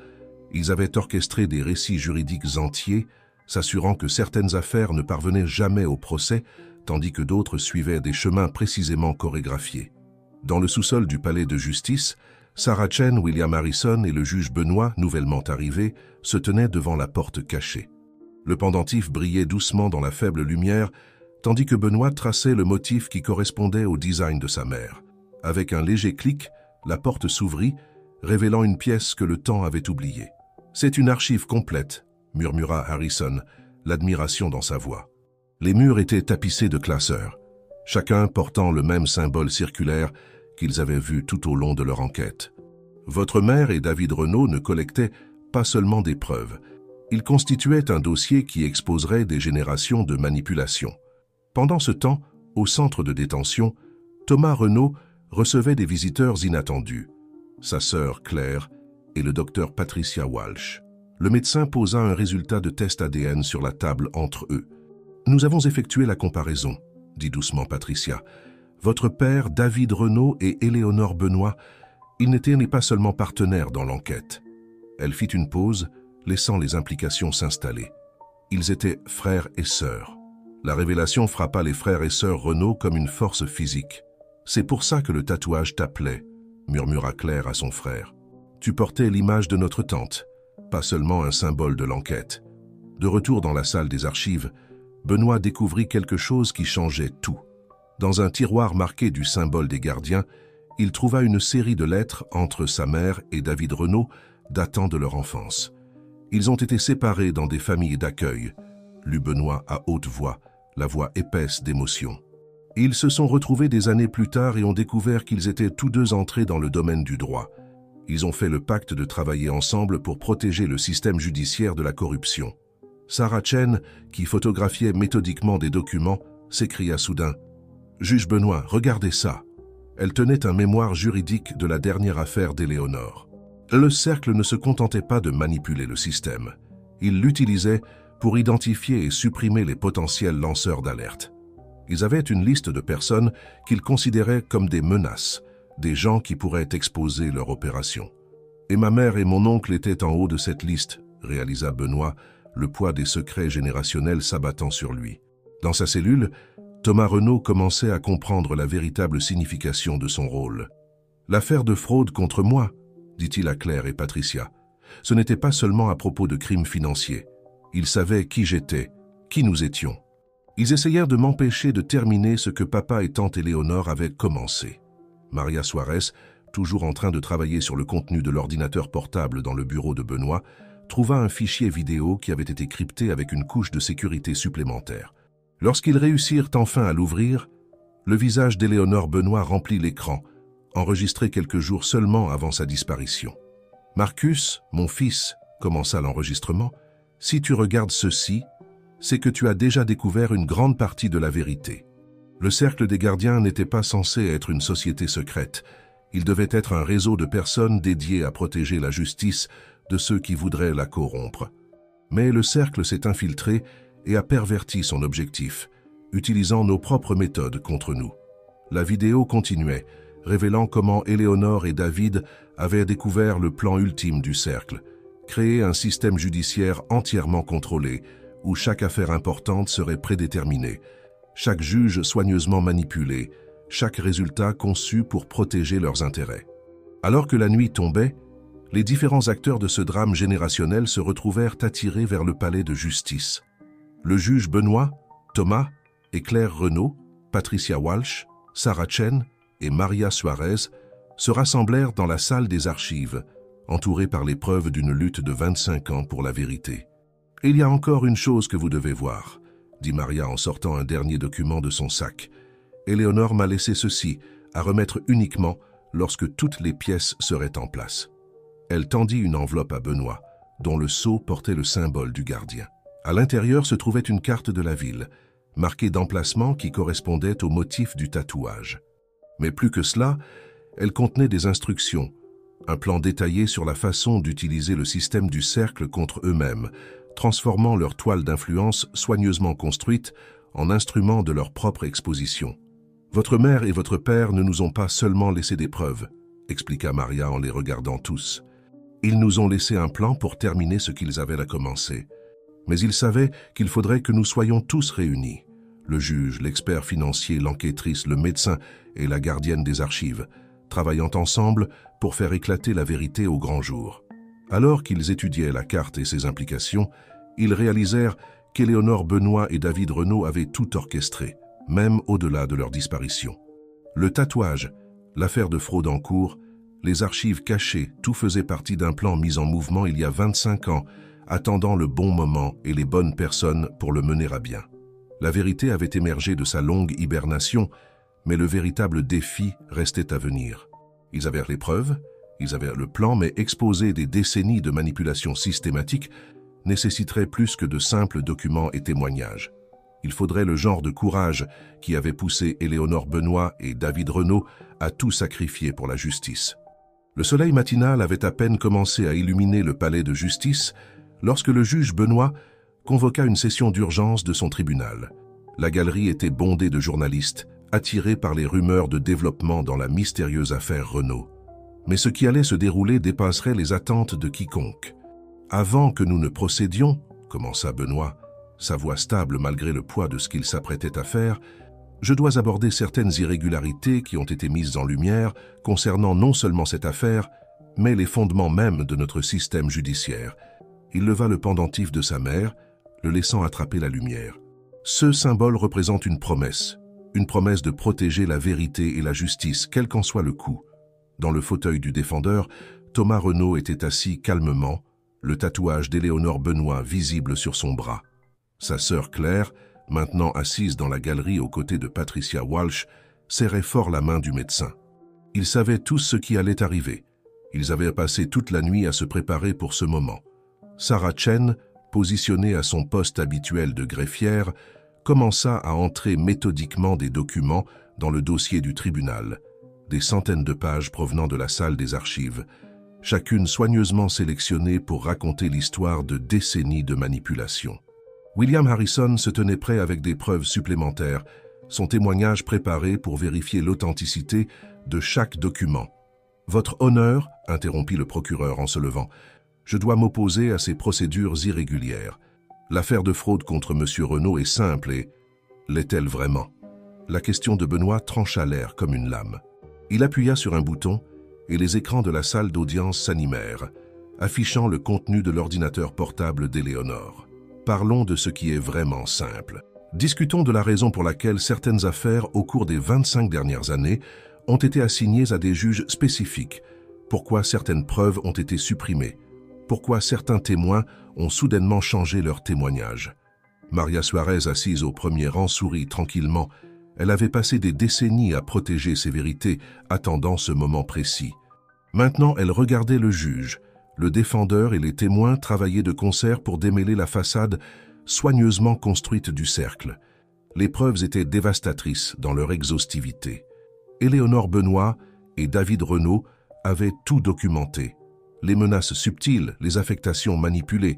ils avaient orchestré des récits juridiques entiers, s'assurant que certaines affaires ne parvenaient jamais au procès, tandis que d'autres suivaient des chemins précisément chorégraphiés. Dans le sous-sol du palais de justice, Sarah Chen, William Harrison et le juge Benoît, nouvellement arrivés, se tenaient devant la porte cachée. Le pendentif brillait doucement dans la faible lumière, tandis que Benoît traçait le motif qui correspondait au design de sa mère. Avec un léger clic, la porte s'ouvrit, révélant une pièce que le temps avait oubliée. « C'est une archive complète », murmura Harrison, l'admiration dans sa voix. Les murs étaient tapissés de classeurs, chacun portant le même symbole circulaire qu'ils avaient vu tout au long de leur enquête. Votre mère et David Renaud ne collectaient pas seulement des preuves, ils constituaient un dossier qui exposerait des générations de manipulations. Pendant ce temps, au centre de détention, Thomas Renaud recevait des visiteurs inattendus, sa sœur Claire et le docteur Patricia Walsh. Le médecin posa un résultat de test ADN sur la table entre eux. « Nous avons effectué la comparaison », dit doucement Patricia. « Votre père, David Renaud et Éléonore Benoît, ils n'étaient pas seulement partenaires dans l'enquête. » Elle fit une pause, laissant les implications s'installer. Ils étaient frères et sœurs. La révélation frappa les frères et sœurs Renaud comme une force physique. « C'est pour ça que le tatouage t'appelait », murmura Claire à son frère. « Tu portais l'image de notre tante, pas seulement un symbole de l'enquête. » De retour dans la salle des archives, Benoît découvrit quelque chose qui changeait tout. Dans un tiroir marqué du symbole des gardiens, il trouva une série de lettres entre sa mère et David Renaud datant de leur enfance. Ils ont été séparés dans des familles d'accueil, lut Benoît à haute voix, la voix épaisse d'émotion. Ils se sont retrouvés des années plus tard et ont découvert qu'ils étaient tous deux entrés dans le domaine du droit. Ils ont fait le pacte de travailler ensemble pour protéger le système judiciaire de la corruption. Sarah Chen, qui photographiait méthodiquement des documents, s'écria soudain « Juge Benoît, regardez ça !» Elle tenait un mémoire juridique de la dernière affaire d'Éléonore. Le cercle ne se contentait pas de manipuler le système. Il l'utilisait pour identifier et supprimer les potentiels lanceurs d'alerte. Ils avaient une liste de personnes qu'ils considéraient comme des menaces, des gens qui pourraient exposer leur opération. Et ma mère et mon oncle étaient en haut de cette liste, réalisa Benoît, le poids des secrets générationnels s'abattant sur lui. Dans sa cellule, Thomas Renaud commençait à comprendre la véritable signification de son rôle. « L'affaire de fraude contre moi », dit-il à Claire et Patricia. Ce n'était pas seulement à propos de crimes financiers. Ils savaient qui j'étais, qui nous étions. Ils essayèrent de m'empêcher de terminer ce que papa et tante Éléonore avaient commencé. Maria Suarez, toujours en train de travailler sur le contenu de l'ordinateur portable dans le bureau de Benoît, trouva un fichier vidéo qui avait été crypté avec une couche de sécurité supplémentaire. Lorsqu'ils réussirent enfin à l'ouvrir, le visage d'Éléonore Benoît remplit l'écran, enregistré quelques jours seulement avant sa disparition. « Marcus, mon fils, » commença l'enregistrement, « si tu regardes ceci, c'est que tu as déjà découvert une grande partie de la vérité. Le cercle des gardiens n'était pas censé être une société secrète. Il devait être un réseau de personnes dédiées à protéger la justice de ceux qui voudraient la corrompre. Mais le cercle s'est infiltré et a perverti son objectif, utilisant nos propres méthodes contre nous. La vidéo continuait, révélant comment Éléonore et David avaient découvert le plan ultime du cercle, créer un système judiciaire entièrement contrôlé, où chaque affaire importante serait prédéterminée, chaque juge soigneusement manipulé, chaque résultat conçu pour protéger leurs intérêts. Alors que la nuit tombait, les différents acteurs de ce drame générationnel se retrouvèrent attirés vers le palais de justice. Le juge Benoît, Thomas et Claire Renaud, Patricia Walsh, Sarah Chen et Maria Suarez se rassemblèrent dans la salle des archives, entourés par les preuves d'une lutte de 25 ans pour la vérité. « Il y a encore une chose que vous devez voir », dit Maria en sortant un dernier document de son sac. « Éléonore m'a laissé ceci, à remettre uniquement lorsque toutes les pièces seraient en place. » Elle tendit une enveloppe à Benoît, dont le sceau portait le symbole du gardien. À l'intérieur se trouvait une carte de la ville, marquée d'emplacement qui correspondait au motif du tatouage. Mais plus que cela, elle contenait des instructions, un plan détaillé sur la façon d'utiliser le système du cercle contre eux-mêmes, transformant leur toile d'influence soigneusement construite en instrument de leur propre exposition. « Votre mère et votre père ne nous ont pas seulement laissé des preuves, » expliqua Maria en les regardant tous. « Ils nous ont laissé un plan pour terminer ce qu'ils avaient à commencer. Mais ils savaient qu'il faudrait que nous soyons tous réunis. Le juge, l'expert financier, l'enquêtrice, le médecin et la gardienne des archives, travaillant ensemble pour faire éclater la vérité au grand jour. Alors qu'ils étudiaient la carte et ses implications, ils réalisèrent qu'Éléonore Benoît et David Renaud avaient tout orchestré, même au-delà de leur disparition. Le tatouage, l'affaire de fraude en cours, les archives cachées, tout faisait partie d'un plan mis en mouvement il y a 25 ans, attendant le bon moment et les bonnes personnes pour le mener à bien. La vérité avait émergé de sa longue hibernation, mais le véritable défi restait à venir. Ils avaient les preuves, ils avaient le plan, mais exposer des décennies de manipulation systématique nécessiterait plus que de simples documents et témoignages. Il faudrait le genre de courage qui avait poussé Éléonore Benoît et David Renaud à tout sacrifier pour la justice. Le soleil matinal avait à peine commencé à illuminer le palais de justice lorsque le juge Benoît convoqua une session d'urgence de son tribunal. La galerie était bondée de journalistes, attirés par les rumeurs de développement dans la mystérieuse affaire Renaud. Mais ce qui allait se dérouler dépasserait les attentes de quiconque. « Avant que nous ne procédions, » commença Benoît, sa voix stable malgré le poids de ce qu'il s'apprêtait à faire, « je dois aborder certaines irrégularités qui ont été mises en lumière concernant non seulement cette affaire, mais les fondements mêmes de notre système judiciaire. » Il leva le pendentif de sa mère, le laissant attraper la lumière. Ce symbole représente une promesse de protéger la vérité et la justice, quel qu'en soit le coût. Dans le fauteuil du défendeur, Thomas Renaud était assis calmement, le tatouage d'Éléonore Benoît visible sur son bras. Sa sœur Claire, maintenant assise dans la galerie aux côtés de Patricia Walsh, serrait fort la main du médecin. Ils savaient tous ce qui allait arriver. Ils avaient passé toute la nuit à se préparer pour ce moment. Sarah Chen, positionnée à son poste habituel de greffière, commença à entrer méthodiquement des documents dans le dossier du tribunal, des centaines de pages provenant de la salle des archives, chacune soigneusement sélectionnée pour raconter l'histoire de décennies de manipulation. William Harrison se tenait prêt avec des preuves supplémentaires, son témoignage préparé pour vérifier l'authenticité de chaque document. « Votre honneur, interrompit le procureur en se levant, je dois m'opposer à ces procédures irrégulières. L'affaire de fraude contre M. Renaud est simple et... l'est-elle vraiment ?» La question de Benoît trancha l'air comme une lame. Il appuya sur un bouton et les écrans de la salle d'audience s'animèrent, affichant le contenu de l'ordinateur portable d'Éléonore. Parlons de ce qui est vraiment simple. Discutons de la raison pour laquelle certaines affaires au cours des 25 dernières années ont été assignées à des juges spécifiques, pourquoi certaines preuves ont été supprimées, pourquoi certains témoins ont soudainement changé leur témoignage. Maria Suarez, assise au premier rang, sourit tranquillement. Elle avait passé des décennies à protéger ses vérités, attendant ce moment précis. Maintenant, elle regardait le juge. Le défendeur et les témoins travaillaient de concert pour démêler la façade soigneusement construite du cercle. Les preuves étaient dévastatrices dans leur exhaustivité. Éléonore Benoît et David Renaud avaient tout documenté. Les menaces subtiles, les affectations manipulées,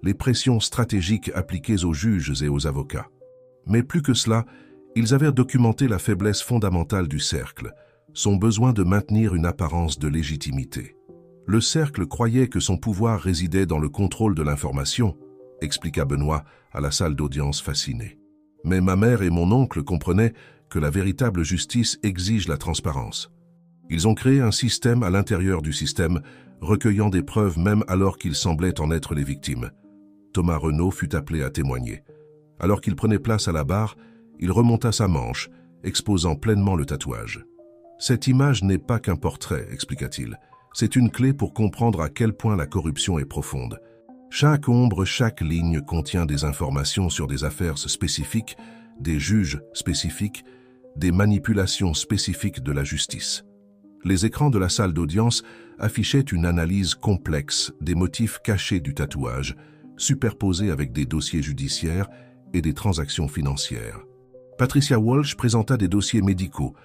les pressions stratégiques appliquées aux juges et aux avocats. Mais plus que cela, ils avaient documenté la faiblesse fondamentale du cercle, son besoin de maintenir une apparence de légitimité. Le cercle croyait que son pouvoir résidait dans le contrôle de l'information, expliqua Benoît à la salle d'audience fascinée. Mais ma mère et mon oncle comprenaient que la véritable justice exige la transparence. Ils ont créé un système à l'intérieur du système, recueillant des preuves même alors qu'ils semblaient en être les victimes. Thomas Renaud fut appelé à témoigner. Alors qu'il prenait place à la barre, il remonta sa manche, exposant pleinement le tatouage. « Cette image n'est pas qu'un portrait, expliqua-t-il. C'est une clé pour comprendre à quel point la corruption est profonde. Chaque ombre, chaque ligne contient des informations sur des affaires spécifiques, des juges spécifiques, des manipulations spécifiques de la justice. » Les écrans de la salle d'audience affichaient une analyse complexe des motifs cachés du tatouage, superposés avec des dossiers judiciaires et des transactions financières. Patricia Walsh présenta des dossiers médicaux,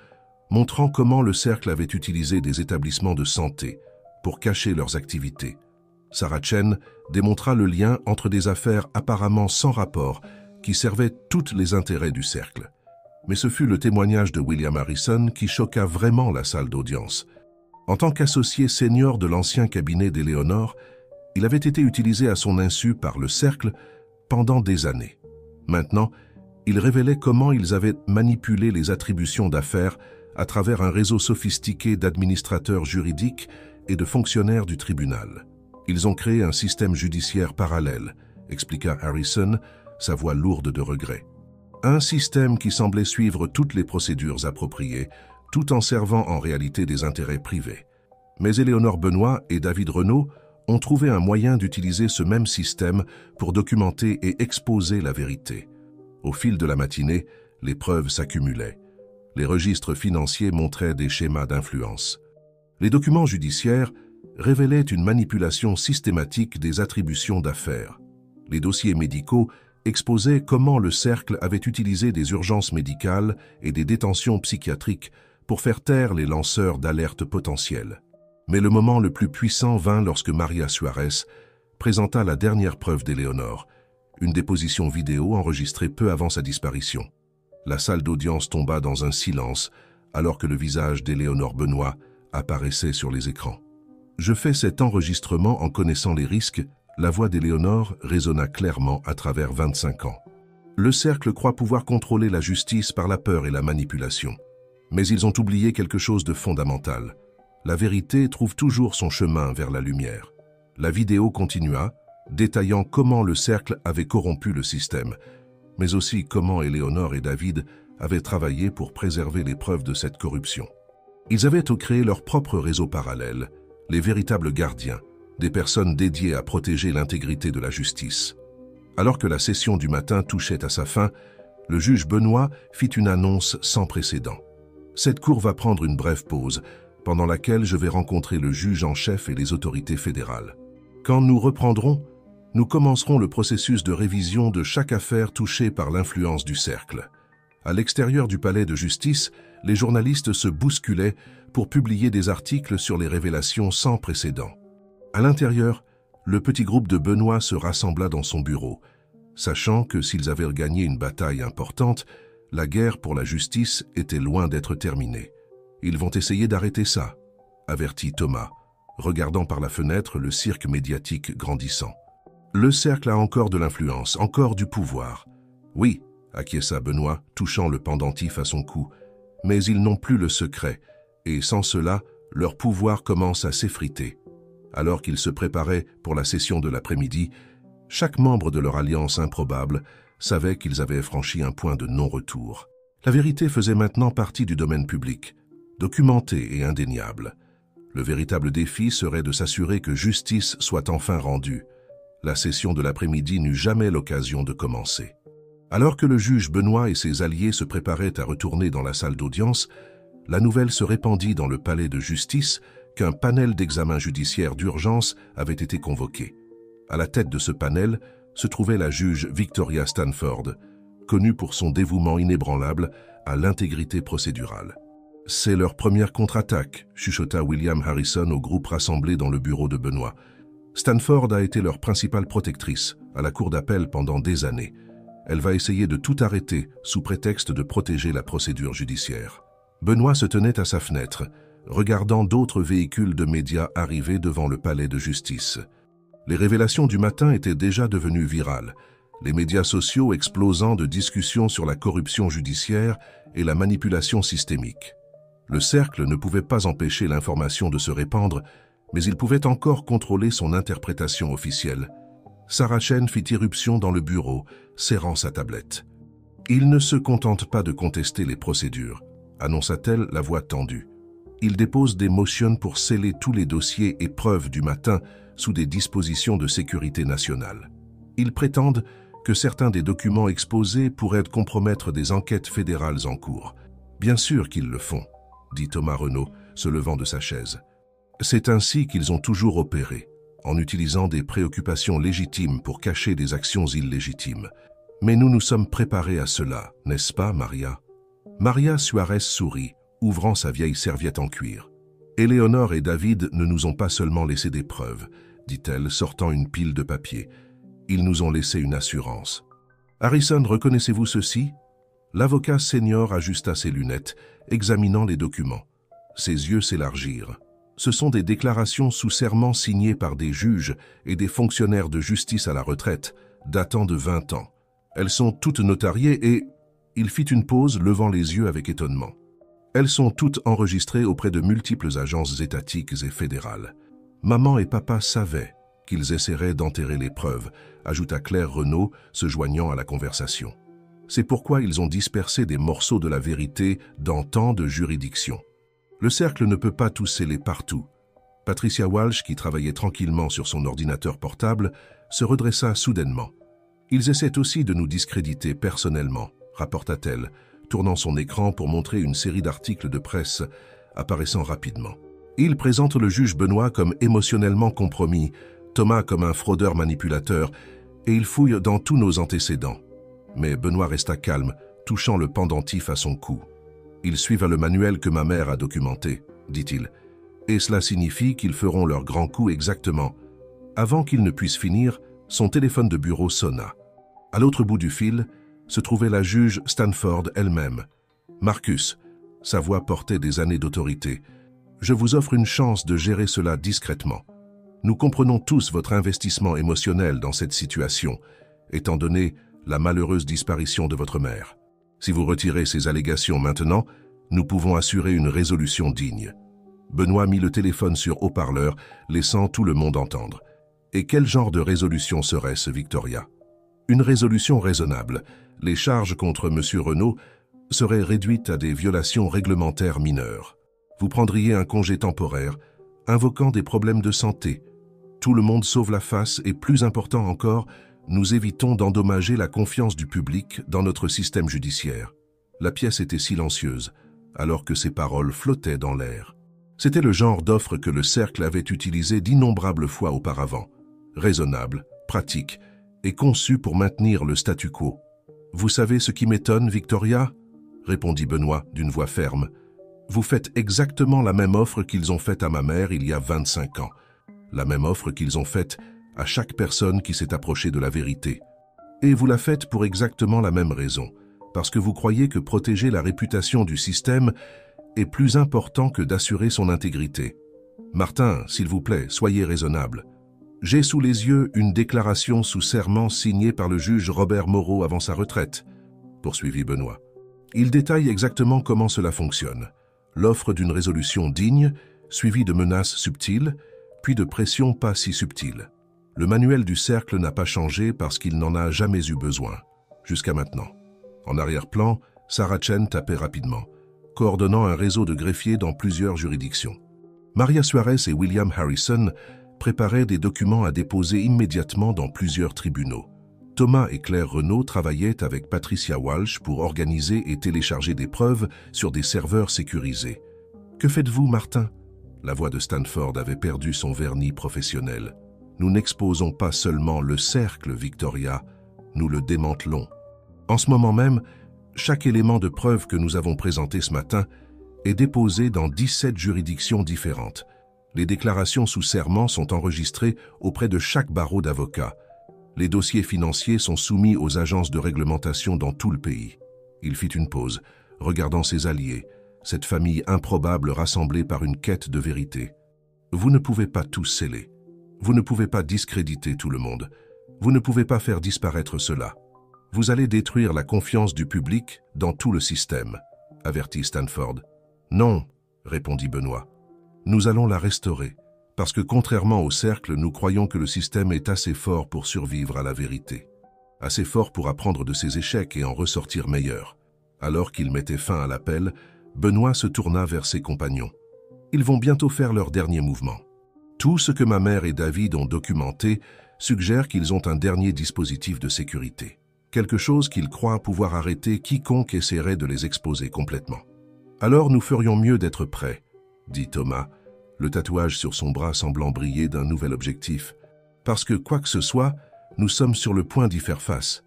montrant comment le cercle avait utilisé des établissements de santé pour cacher leurs activités. Sarah Chen démontra le lien entre des affaires apparemment sans rapport qui servaient tous les intérêts du cercle. Mais ce fut le témoignage de William Harrison qui choqua vraiment la salle d'audience. En tant qu'associé senior de l'ancien cabinet d'Éléonore, il avait été utilisé à son insu par le cercle pendant des années. Maintenant, il révélait comment ils avaient manipulé les attributions d'affaires à travers un réseau sophistiqué d'administrateurs juridiques et de fonctionnaires du tribunal. Ils ont créé un système judiciaire parallèle, expliqua Harrison, sa voix lourde de regret. Un système qui semblait suivre toutes les procédures appropriées, tout en servant en réalité des intérêts privés. Mais Éléonore Benoît et David Renaud ont trouvé un moyen d'utiliser ce même système pour documenter et exposer la vérité. Au fil de la matinée, les preuves s'accumulaient. Les registres financiers montraient des schémas d'influence. Les documents judiciaires révélaient une manipulation systématique des attributions d'affaires. Les dossiers médicaux exposaient comment le cercle avait utilisé des urgences médicales et des détentions psychiatriques pour faire taire les lanceurs d'alerte potentielles. Mais le moment le plus puissant vint lorsque Maria Suarez présenta la dernière preuve d'Éléonore, une déposition vidéo enregistrée peu avant sa disparition. La salle d'audience tomba dans un silence alors que le visage d'Éléonore Benoît apparaissait sur les écrans. « Je fais cet enregistrement en connaissant les risques », la voix d'Éléonore résonna clairement à travers 25 ans. Le cercle croit pouvoir contrôler la justice par la peur et la manipulation. Mais ils ont oublié quelque chose de fondamental. La vérité trouve toujours son chemin vers la lumière. La vidéo continua, détaillant comment le cercle avait corrompu le système, mais aussi comment Éléonore et David avaient travaillé pour préserver les preuves de cette corruption. Ils avaient créé leur propre réseau parallèle, les véritables gardiens, des personnes dédiées à protéger l'intégrité de la justice. Alors que la session du matin touchait à sa fin, le juge Benoît fit une annonce sans précédent. Cette cour va prendre une brève pause, pendant laquelle je vais rencontrer le juge en chef et les autorités fédérales. Quand nous reprendrons, nous commencerons le processus de révision de chaque affaire touchée par l'influence du cercle. À l'extérieur du palais de justice, les journalistes se bousculaient pour publier des articles sur les révélations sans précédent. À l'intérieur, le petit groupe de Benoît se rassembla dans son bureau, sachant que s'ils avaient gagné une bataille importante, la guerre pour la justice était loin d'être terminée. Ils vont essayer d'arrêter ça, avertit Thomas, regardant par la fenêtre le cirque médiatique grandissant. Le cercle a encore de l'influence, encore du pouvoir. Oui, acquiesça Benoît, touchant le pendentif à son cou, mais ils n'ont plus le secret, et sans cela, leur pouvoir commence à s'effriter. Alors qu'ils se préparaient pour la session de l'après-midi, chaque membre de leur alliance improbable savait qu'ils avaient franchi un point de non-retour. La vérité faisait maintenant partie du domaine public, documentée et indéniable. Le véritable défi serait de s'assurer que justice soit enfin rendue. La session de l'après-midi n'eut jamais l'occasion de commencer. Alors que le juge Benoît et ses alliés se préparaient à retourner dans la salle d'audience, la nouvelle se répandit dans le palais de justice qu'un panel d'examen judiciaire d'urgence avait été convoqué. À la tête de ce panel se trouvait la juge Victoria Stanford, connue pour son dévouement inébranlable à l'intégrité procédurale. « C'est leur première contre-attaque », chuchota William Harrison au groupe rassemblé dans le bureau de Benoît. Stanford a été leur principale protectrice à la cour d'appel pendant des années. Elle va essayer de tout arrêter sous prétexte de protéger la procédure judiciaire. Benoît se tenait à sa fenêtre, regardant d'autres véhicules de médias arriver devant le palais de justice. Les révélations du matin étaient déjà devenues virales, les médias sociaux explosant de discussions sur la corruption judiciaire et la manipulation systémique. Le cercle ne pouvait pas empêcher l'information de se répandre, mais il pouvait encore contrôler son interprétation officielle. Sarah Chen fit irruption dans le bureau, serrant sa tablette. « Il ne se contente pas de contester les procédures », annonça-t-elle la voix tendue. « Il dépose des motions pour sceller tous les dossiers et preuves du matin sous des dispositions de sécurité nationale. Ils prétendent que certains des documents exposés pourraient compromettre des enquêtes fédérales en cours. Bien sûr qu'ils le font, dit Thomas Renaud, se levant de sa chaise. C'est ainsi qu'ils ont toujours opéré, en utilisant des préoccupations légitimes pour cacher des actions illégitimes. Mais nous nous sommes préparés à cela, n'est-ce pas, Maria? Maria Suarez sourit, ouvrant sa vieille serviette en cuir. Éléonore et David ne nous ont pas seulement laissé des preuves, dit-elle, sortant une pile de papier. Ils nous ont laissé une assurance. Harrison, reconnaissez-vous ceci? L'avocat senior ajusta ses lunettes, examinant les documents. Ses yeux s'élargirent. Ce sont des déclarations sous serment signées par des juges et des fonctionnaires de justice à la retraite, datant de 20 ans. Elles sont toutes notariées et... Il fit une pause, levant les yeux avec étonnement. Elles sont toutes enregistrées auprès de multiples agences étatiques et fédérales. Maman et papa savaient qu'ils essaieraient d'enterrer les preuves, ajouta Claire Renaud, se joignant à la conversation. C'est pourquoi ils ont dispersé des morceaux de la vérité dans tant de juridictions. Le cercle ne peut pas tout sceller partout. Patricia Walsh, qui travaillait tranquillement sur son ordinateur portable, se redressa soudainement. Ils essaient aussi de nous discréditer personnellement, rapporta-t-elle, tournant son écran pour montrer une série d'articles de presse apparaissant rapidement. Ils présentent le juge Benoît comme émotionnellement compromis, Thomas comme un fraudeur manipulateur, et ils fouillent dans tous nos antécédents. Mais Benoît resta calme, touchant le pendentif à son cou. Ils suivent le manuel que ma mère a documenté, dit-il, et cela signifie qu'ils feront leur grand coup exactement. Avant qu'il ne puisse finir, son téléphone de bureau sonna. À l'autre bout du fil se trouvait la juge Stanford elle-même. « Marcus », sa voix portait des années d'autorité, « je vous offre une chance de gérer cela discrètement. Nous comprenons tous votre investissement émotionnel dans cette situation, étant donné la malheureuse disparition de votre mère. Si vous retirez ces allégations maintenant, nous pouvons assurer une résolution digne. » Benoît mit le téléphone sur haut-parleur, laissant tout le monde entendre. Et quel genre de résolution serait-ce, Victoria? Une résolution raisonnable. Les charges contre M. Renaud seraient réduites à des violations réglementaires mineures. Vous prendriez un congé temporaire, invoquant des problèmes de santé. Tout le monde sauve la face et, plus important encore, nous évitons d'endommager la confiance du public dans notre système judiciaire. La pièce était silencieuse, alors que ses paroles flottaient dans l'air. C'était le genre d'offre que le Cercle avait utilisé d'innombrables fois auparavant. Raisonnable, pratique et conçu pour maintenir le statu quo. « Vous savez ce qui m'étonne, Victoria ?» répondit Benoît d'une voix ferme. « Vous faites exactement la même offre qu'ils ont faite à ma mère il y a 25 ans. La même offre qu'ils ont faite à chaque personne qui s'est approchée de la vérité. Et vous la faites pour exactement la même raison, parce que vous croyez que protéger la réputation du système est plus important que d'assurer son intégrité. Martin, s'il vous plaît, soyez raisonnable. J'ai sous les yeux une déclaration sous serment signée par le juge Robert Moreau avant sa retraite, poursuivit Benoît. Il détaille exactement comment cela fonctionne. L'offre d'une résolution digne, suivie de menaces subtiles, puis de pressions pas si subtiles. Le manuel du Cercle n'a pas changé parce qu'il n'en a jamais eu besoin, jusqu'à maintenant. En arrière-plan, Sarah Chen tapait rapidement, coordonnant un réseau de greffiers dans plusieurs juridictions. Maria Suarez et William Harrison préparaient des documents à déposer immédiatement dans plusieurs tribunaux. Thomas et Claire Renaud travaillaient avec Patricia Walsh pour organiser et télécharger des preuves sur des serveurs sécurisés. « Que faites-vous, Martin ?» La voix de Stanford avait perdu son vernis professionnel. « Nous n'exposons pas seulement le Cercle, Victoria, nous le démantelons. En ce moment même, chaque élément de preuve que nous avons présenté ce matin est déposé dans 17 juridictions différentes. Les déclarations sous serment sont enregistrées auprès de chaque barreau d'avocats. Les dossiers financiers sont soumis aux agences de réglementation dans tout le pays. » Il fit une pause, regardant ses alliés, cette famille improbable rassemblée par une quête de vérité. « Vous ne pouvez pas tout sceller. Vous ne pouvez pas discréditer tout le monde. Vous ne pouvez pas faire disparaître cela. Vous allez détruire la confiance du public dans tout le système, » avertit Stanford. « Non, » répondit Benoît. « Nous allons la restaurer, parce que contrairement au Cercle, nous croyons que le système est assez fort pour survivre à la vérité, assez fort pour apprendre de ses échecs et en ressortir meilleur. » Alors qu'il mettait fin à l'appel, Benoît se tourna vers ses compagnons. « Ils vont bientôt faire leur dernier mouvement. Tout ce que ma mère et David ont documenté suggère qu'ils ont un dernier dispositif de sécurité. Quelque chose qu'ils croient pouvoir arrêter quiconque essaierait de les exposer complètement. Alors nous ferions mieux d'être prêts, » dit Thomas, le tatouage sur son bras semblant briller d'un nouvel objectif. « Parce que quoi que ce soit, nous sommes sur le point d'y faire face. »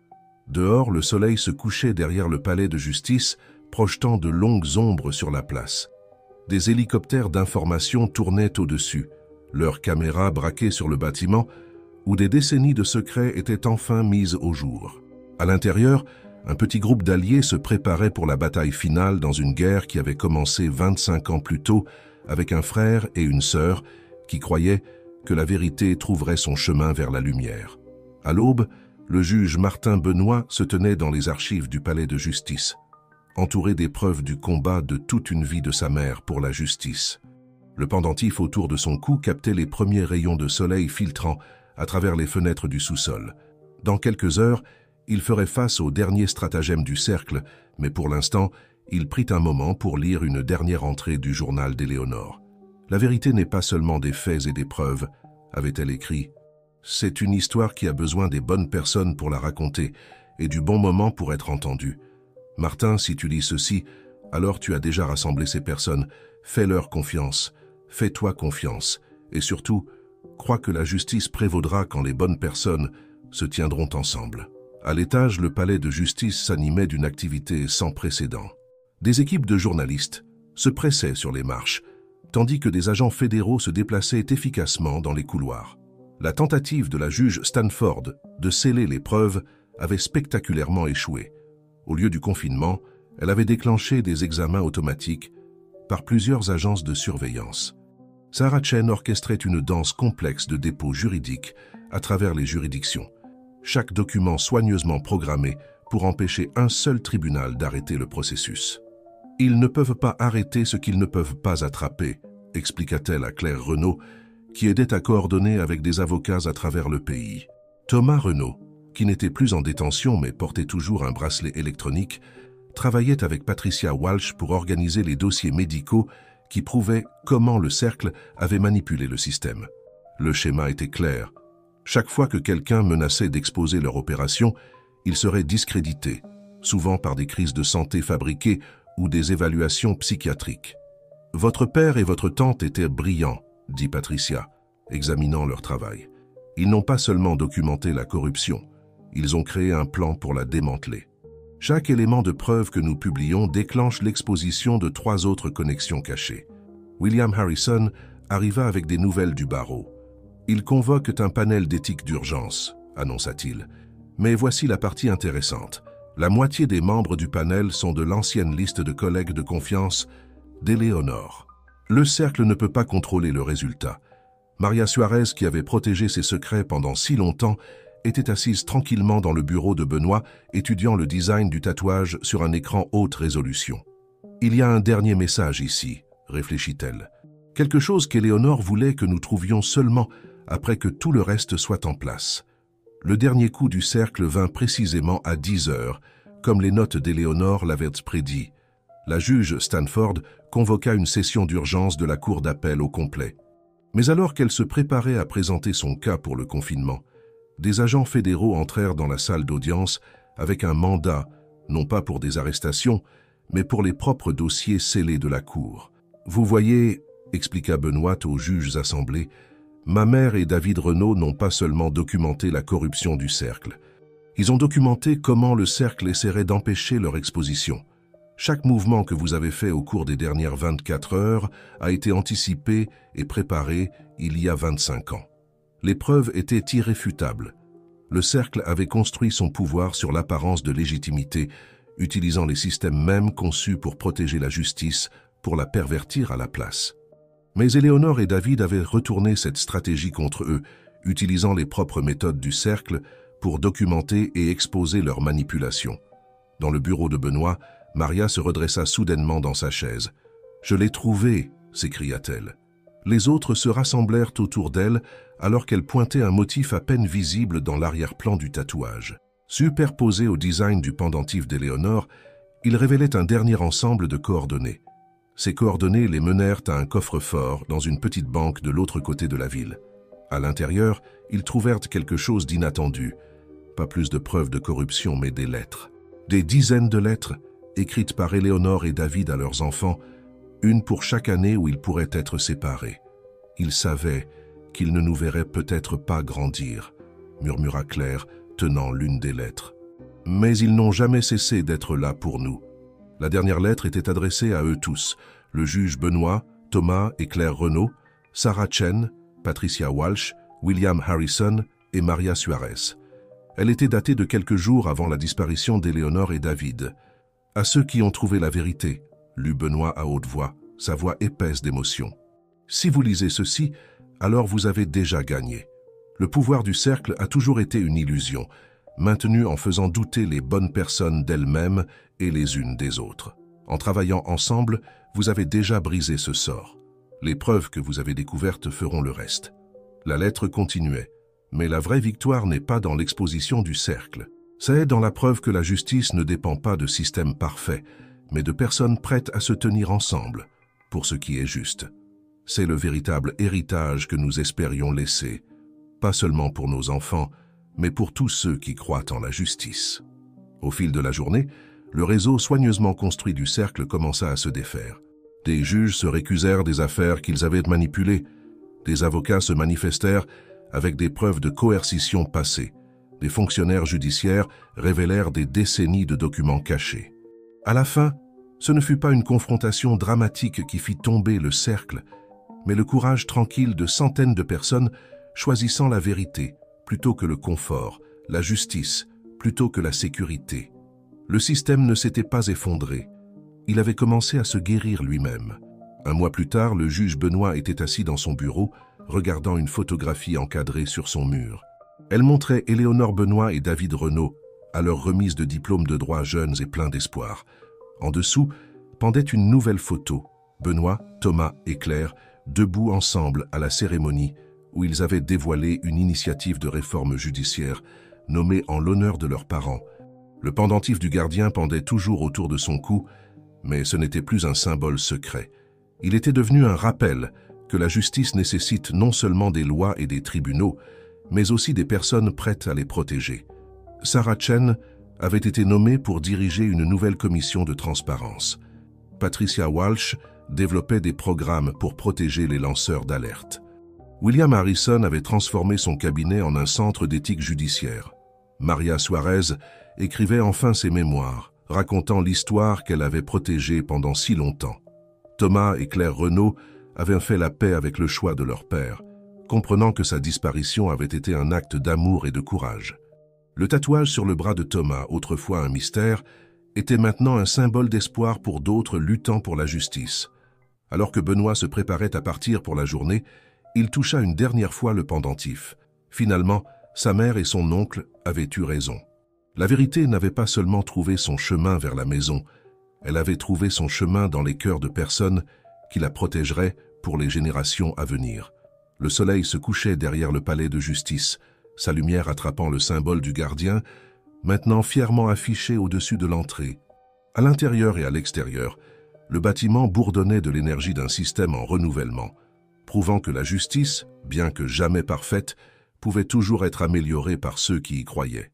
Dehors, le soleil se couchait derrière le palais de justice, projetant de longues ombres sur la place. Des hélicoptères d'information tournaient au-dessus, leurs caméras braquées sur le bâtiment, où des décennies de secrets étaient enfin mises au jour. À l'intérieur, un petit groupe d'alliés se préparait pour la bataille finale dans une guerre qui avait commencé 25 ans plus tôt avec un frère et une sœur qui croyaient que la vérité trouverait son chemin vers la lumière. À l'aube, le juge Martin Benoît se tenait dans les archives du palais de justice, entouré des preuves du combat de toute une vie de sa mère pour la justice. Le pendentif autour de son cou captait les premiers rayons de soleil filtrant à travers les fenêtres du sous-sol. Dans quelques heures, il ferait face au dernier stratagème du Cercle, mais pour l'instant, il prit un moment pour lire une dernière entrée du journal d'Éléonore. « La vérité n'est pas seulement des faits et des preuves », avait-elle écrit. « C'est une histoire qui a besoin des bonnes personnes pour la raconter et du bon moment pour être entendue. Martin, si tu lis ceci, alors tu as déjà rassemblé ces personnes. Fais-leur confiance, fais-toi confiance, et surtout, crois que la justice prévaudra quand les bonnes personnes se tiendront ensemble. » À l'étage, le palais de justice s'animait d'une activité sans précédent. Des équipes de journalistes se pressaient sur les marches, tandis que des agents fédéraux se déplaçaient efficacement dans les couloirs. La tentative de la juge Stanford de sceller les preuves avait spectaculairement échoué. Au lieu du confinement, elle avait déclenché des examens automatiques par plusieurs agences de surveillance. Sarah Chen orchestrait une danse complexe de dépôts juridiques à travers les juridictions, chaque document soigneusement programmé pour empêcher un seul tribunal d'arrêter le processus. « Ils ne peuvent pas arrêter ce qu'ils ne peuvent pas attraper », expliqua-t-elle à Claire Renaud, qui aidait à coordonner avec des avocats à travers le pays. Thomas Renaud, qui n'était plus en détention mais portait toujours un bracelet électronique, travaillait avec Patricia Walsh pour organiser les dossiers médicaux qui prouvaient comment le cercle avait manipulé le système. Le schéma était clair. Chaque fois que quelqu'un menaçait d'exposer leur opération, il serait discrédité, souvent par des crises de santé fabriquées ou des évaluations psychiatriques. « Votre père et votre tante étaient brillants », dit Patricia, examinant leur travail. « Ils n'ont pas seulement documenté la corruption, ils ont créé un plan pour la démanteler. Chaque élément de preuve que nous publions déclenche l'exposition de 3 autres connexions cachées. William Harrison arriva avec des nouvelles du barreau. Ils convoquent un panel d'éthique d'urgence, annonça-t-il. Mais voici la partie intéressante. La moitié des membres du panel sont de l'ancienne liste de collègues de confiance d'Éléonore. Le cercle ne peut pas contrôler le résultat. Maria Suarez, qui avait protégé ses secrets pendant si longtemps, était assise tranquillement dans le bureau de Benoît, étudiant le design du tatouage sur un écran haute résolution. « Il y a un dernier message ici », réfléchit-elle. « Quelque chose qu'Éléonore voulait que nous trouvions seulement après que tout le reste soit en place. » Le dernier coup du cercle vint précisément à 10 heures, comme les notes d'Éléonore l'avaient prédit. La juge Stanford convoqua une session d'urgence de la cour d'appel au complet. Mais alors qu'elle se préparait à présenter son cas pour le confinement, des agents fédéraux entrèrent dans la salle d'audience avec un mandat, non pas pour des arrestations, mais pour les propres dossiers scellés de la cour. « Vous voyez, » expliqua Benoît aux juges assemblés, « ma mère et David Renaud n'ont pas seulement documenté la corruption du cercle. Ils ont documenté comment le cercle essaierait d'empêcher leur exposition. Chaque mouvement que vous avez fait au cours des dernières 24 heures a été anticipé et préparé il y a 25 ans. Les preuves étaient irréfutables. Le cercle avait construit son pouvoir sur l'apparence de légitimité, utilisant les systèmes mêmes conçus pour protéger la justice, pour la pervertir à la place. Mais Éléonore et David avaient retourné cette stratégie contre eux, utilisant les propres méthodes du cercle pour documenter et exposer leurs manipulations. Dans le bureau de Benoît, Maria se redressa soudainement dans sa chaise. « Je l'ai trouvé !» s'écria-t-elle. Les autres se rassemblèrent autour d'elle alors qu'elle pointait un motif à peine visible dans l'arrière-plan du tatouage. Superposé au design du pendentif d'Éléonore, il révélait un dernier ensemble de coordonnées. Ces coordonnées les menèrent à un coffre-fort dans une petite banque de l'autre côté de la ville. À l'intérieur, ils trouvèrent quelque chose d'inattendu. Pas plus de preuves de corruption, mais des lettres. Des dizaines de lettres, écrites par Éléonore et David à leurs enfants, une pour chaque année où ils pourraient être séparés. Ils savaient qu'ils ne nous verraient peut-être pas grandir, murmura Claire, tenant l'une des lettres. Mais ils n'ont jamais cessé d'être là pour nous. La dernière lettre était adressée à eux tous, le juge Benoît, Thomas et Claire Renaud, Sarah Chen, Patricia Walsh, William Harrison et Maria Suarez. Elle était datée de quelques jours avant la disparition d'Éléonore et David. « À ceux qui ont trouvé la vérité », lut Benoît à haute voix, sa voix épaisse d'émotion. « Si vous lisez ceci, alors vous avez déjà gagné. Le pouvoir du cercle a toujours été une illusion, maintenue en faisant douter les bonnes personnes d'elles-mêmes et les unes des autres. En travaillant ensemble, vous avez déjà brisé ce sort. Les preuves que vous avez découvertes feront le reste. » La lettre continuait. Mais la vraie victoire n'est pas dans l'exposition du cercle. C'est dans la preuve que la justice ne dépend pas de systèmes parfaits, mais de personnes prêtes à se tenir ensemble pour ce qui est juste. C'est le véritable héritage que nous espérions laisser, pas seulement pour nos enfants, mais pour tous ceux qui croient en la justice. Au fil de la journée, le réseau soigneusement construit du cercle commença à se défaire. Des juges se récusèrent des affaires qu'ils avaient manipulées. Des avocats se manifestèrent avec des preuves de coercition passées. Des fonctionnaires judiciaires révélèrent des décennies de documents cachés. À la fin, ce ne fut pas une confrontation dramatique qui fit tomber le cercle, mais le courage tranquille de centaines de personnes choisissant la vérité plutôt que le confort, la justice plutôt que la sécurité. Le système ne s'était pas effondré. Il avait commencé à se guérir lui-même. Un mois plus tard, le juge Benoît était assis dans son bureau, regardant une photographie encadrée sur son mur. Elle montrait Éléonore Benoît et David Renaud à leur remise de diplômes de droit jeunes et pleins d'espoir. En dessous, pendait une nouvelle photo. Benoît, Thomas et Claire debout ensemble à la cérémonie où ils avaient dévoilé une initiative de réforme judiciaire nommée en l'honneur de leurs parents. Le pendentif du gardien pendait toujours autour de son cou, mais ce n'était plus un symbole secret. Il était devenu un rappel que la justice nécessite non seulement des lois et des tribunaux, mais aussi des personnes prêtes à les protéger. Sarah Chen avait été nommée pour diriger une nouvelle commission de transparence. Patricia Walsh développait des programmes pour protéger les lanceurs d'alerte. William Harrison avait transformé son cabinet en un centre d'éthique judiciaire. Maria Suarez écrivait enfin ses mémoires, racontant l'histoire qu'elle avait protégée pendant si longtemps. Thomas et Claire Renaud avaient fait la paix avec le choix de leur père, comprenant que sa disparition avait été un acte d'amour et de courage. Le tatouage sur le bras de Thomas, autrefois un mystère, était maintenant un symbole d'espoir pour d'autres luttant pour la justice. Alors que Benoît se préparait à partir pour la journée, il toucha une dernière fois le pendentif. Finalement, sa mère et son oncle avaient eu raison. La vérité n'avait pas seulement trouvé son chemin vers la maison, elle avait trouvé son chemin dans les cœurs de personnes qui la protégeraient pour les générations à venir. Le soleil se couchait derrière le palais de justice, sa lumière attrapant le symbole du gardien, maintenant fièrement affiché au-dessus de l'entrée. À l'intérieur et à l'extérieur, le bâtiment bourdonnait de l'énergie d'un système en renouvellement, prouvant que la justice, bien que jamais parfaite, pouvait toujours être améliorée par ceux qui y croyaient.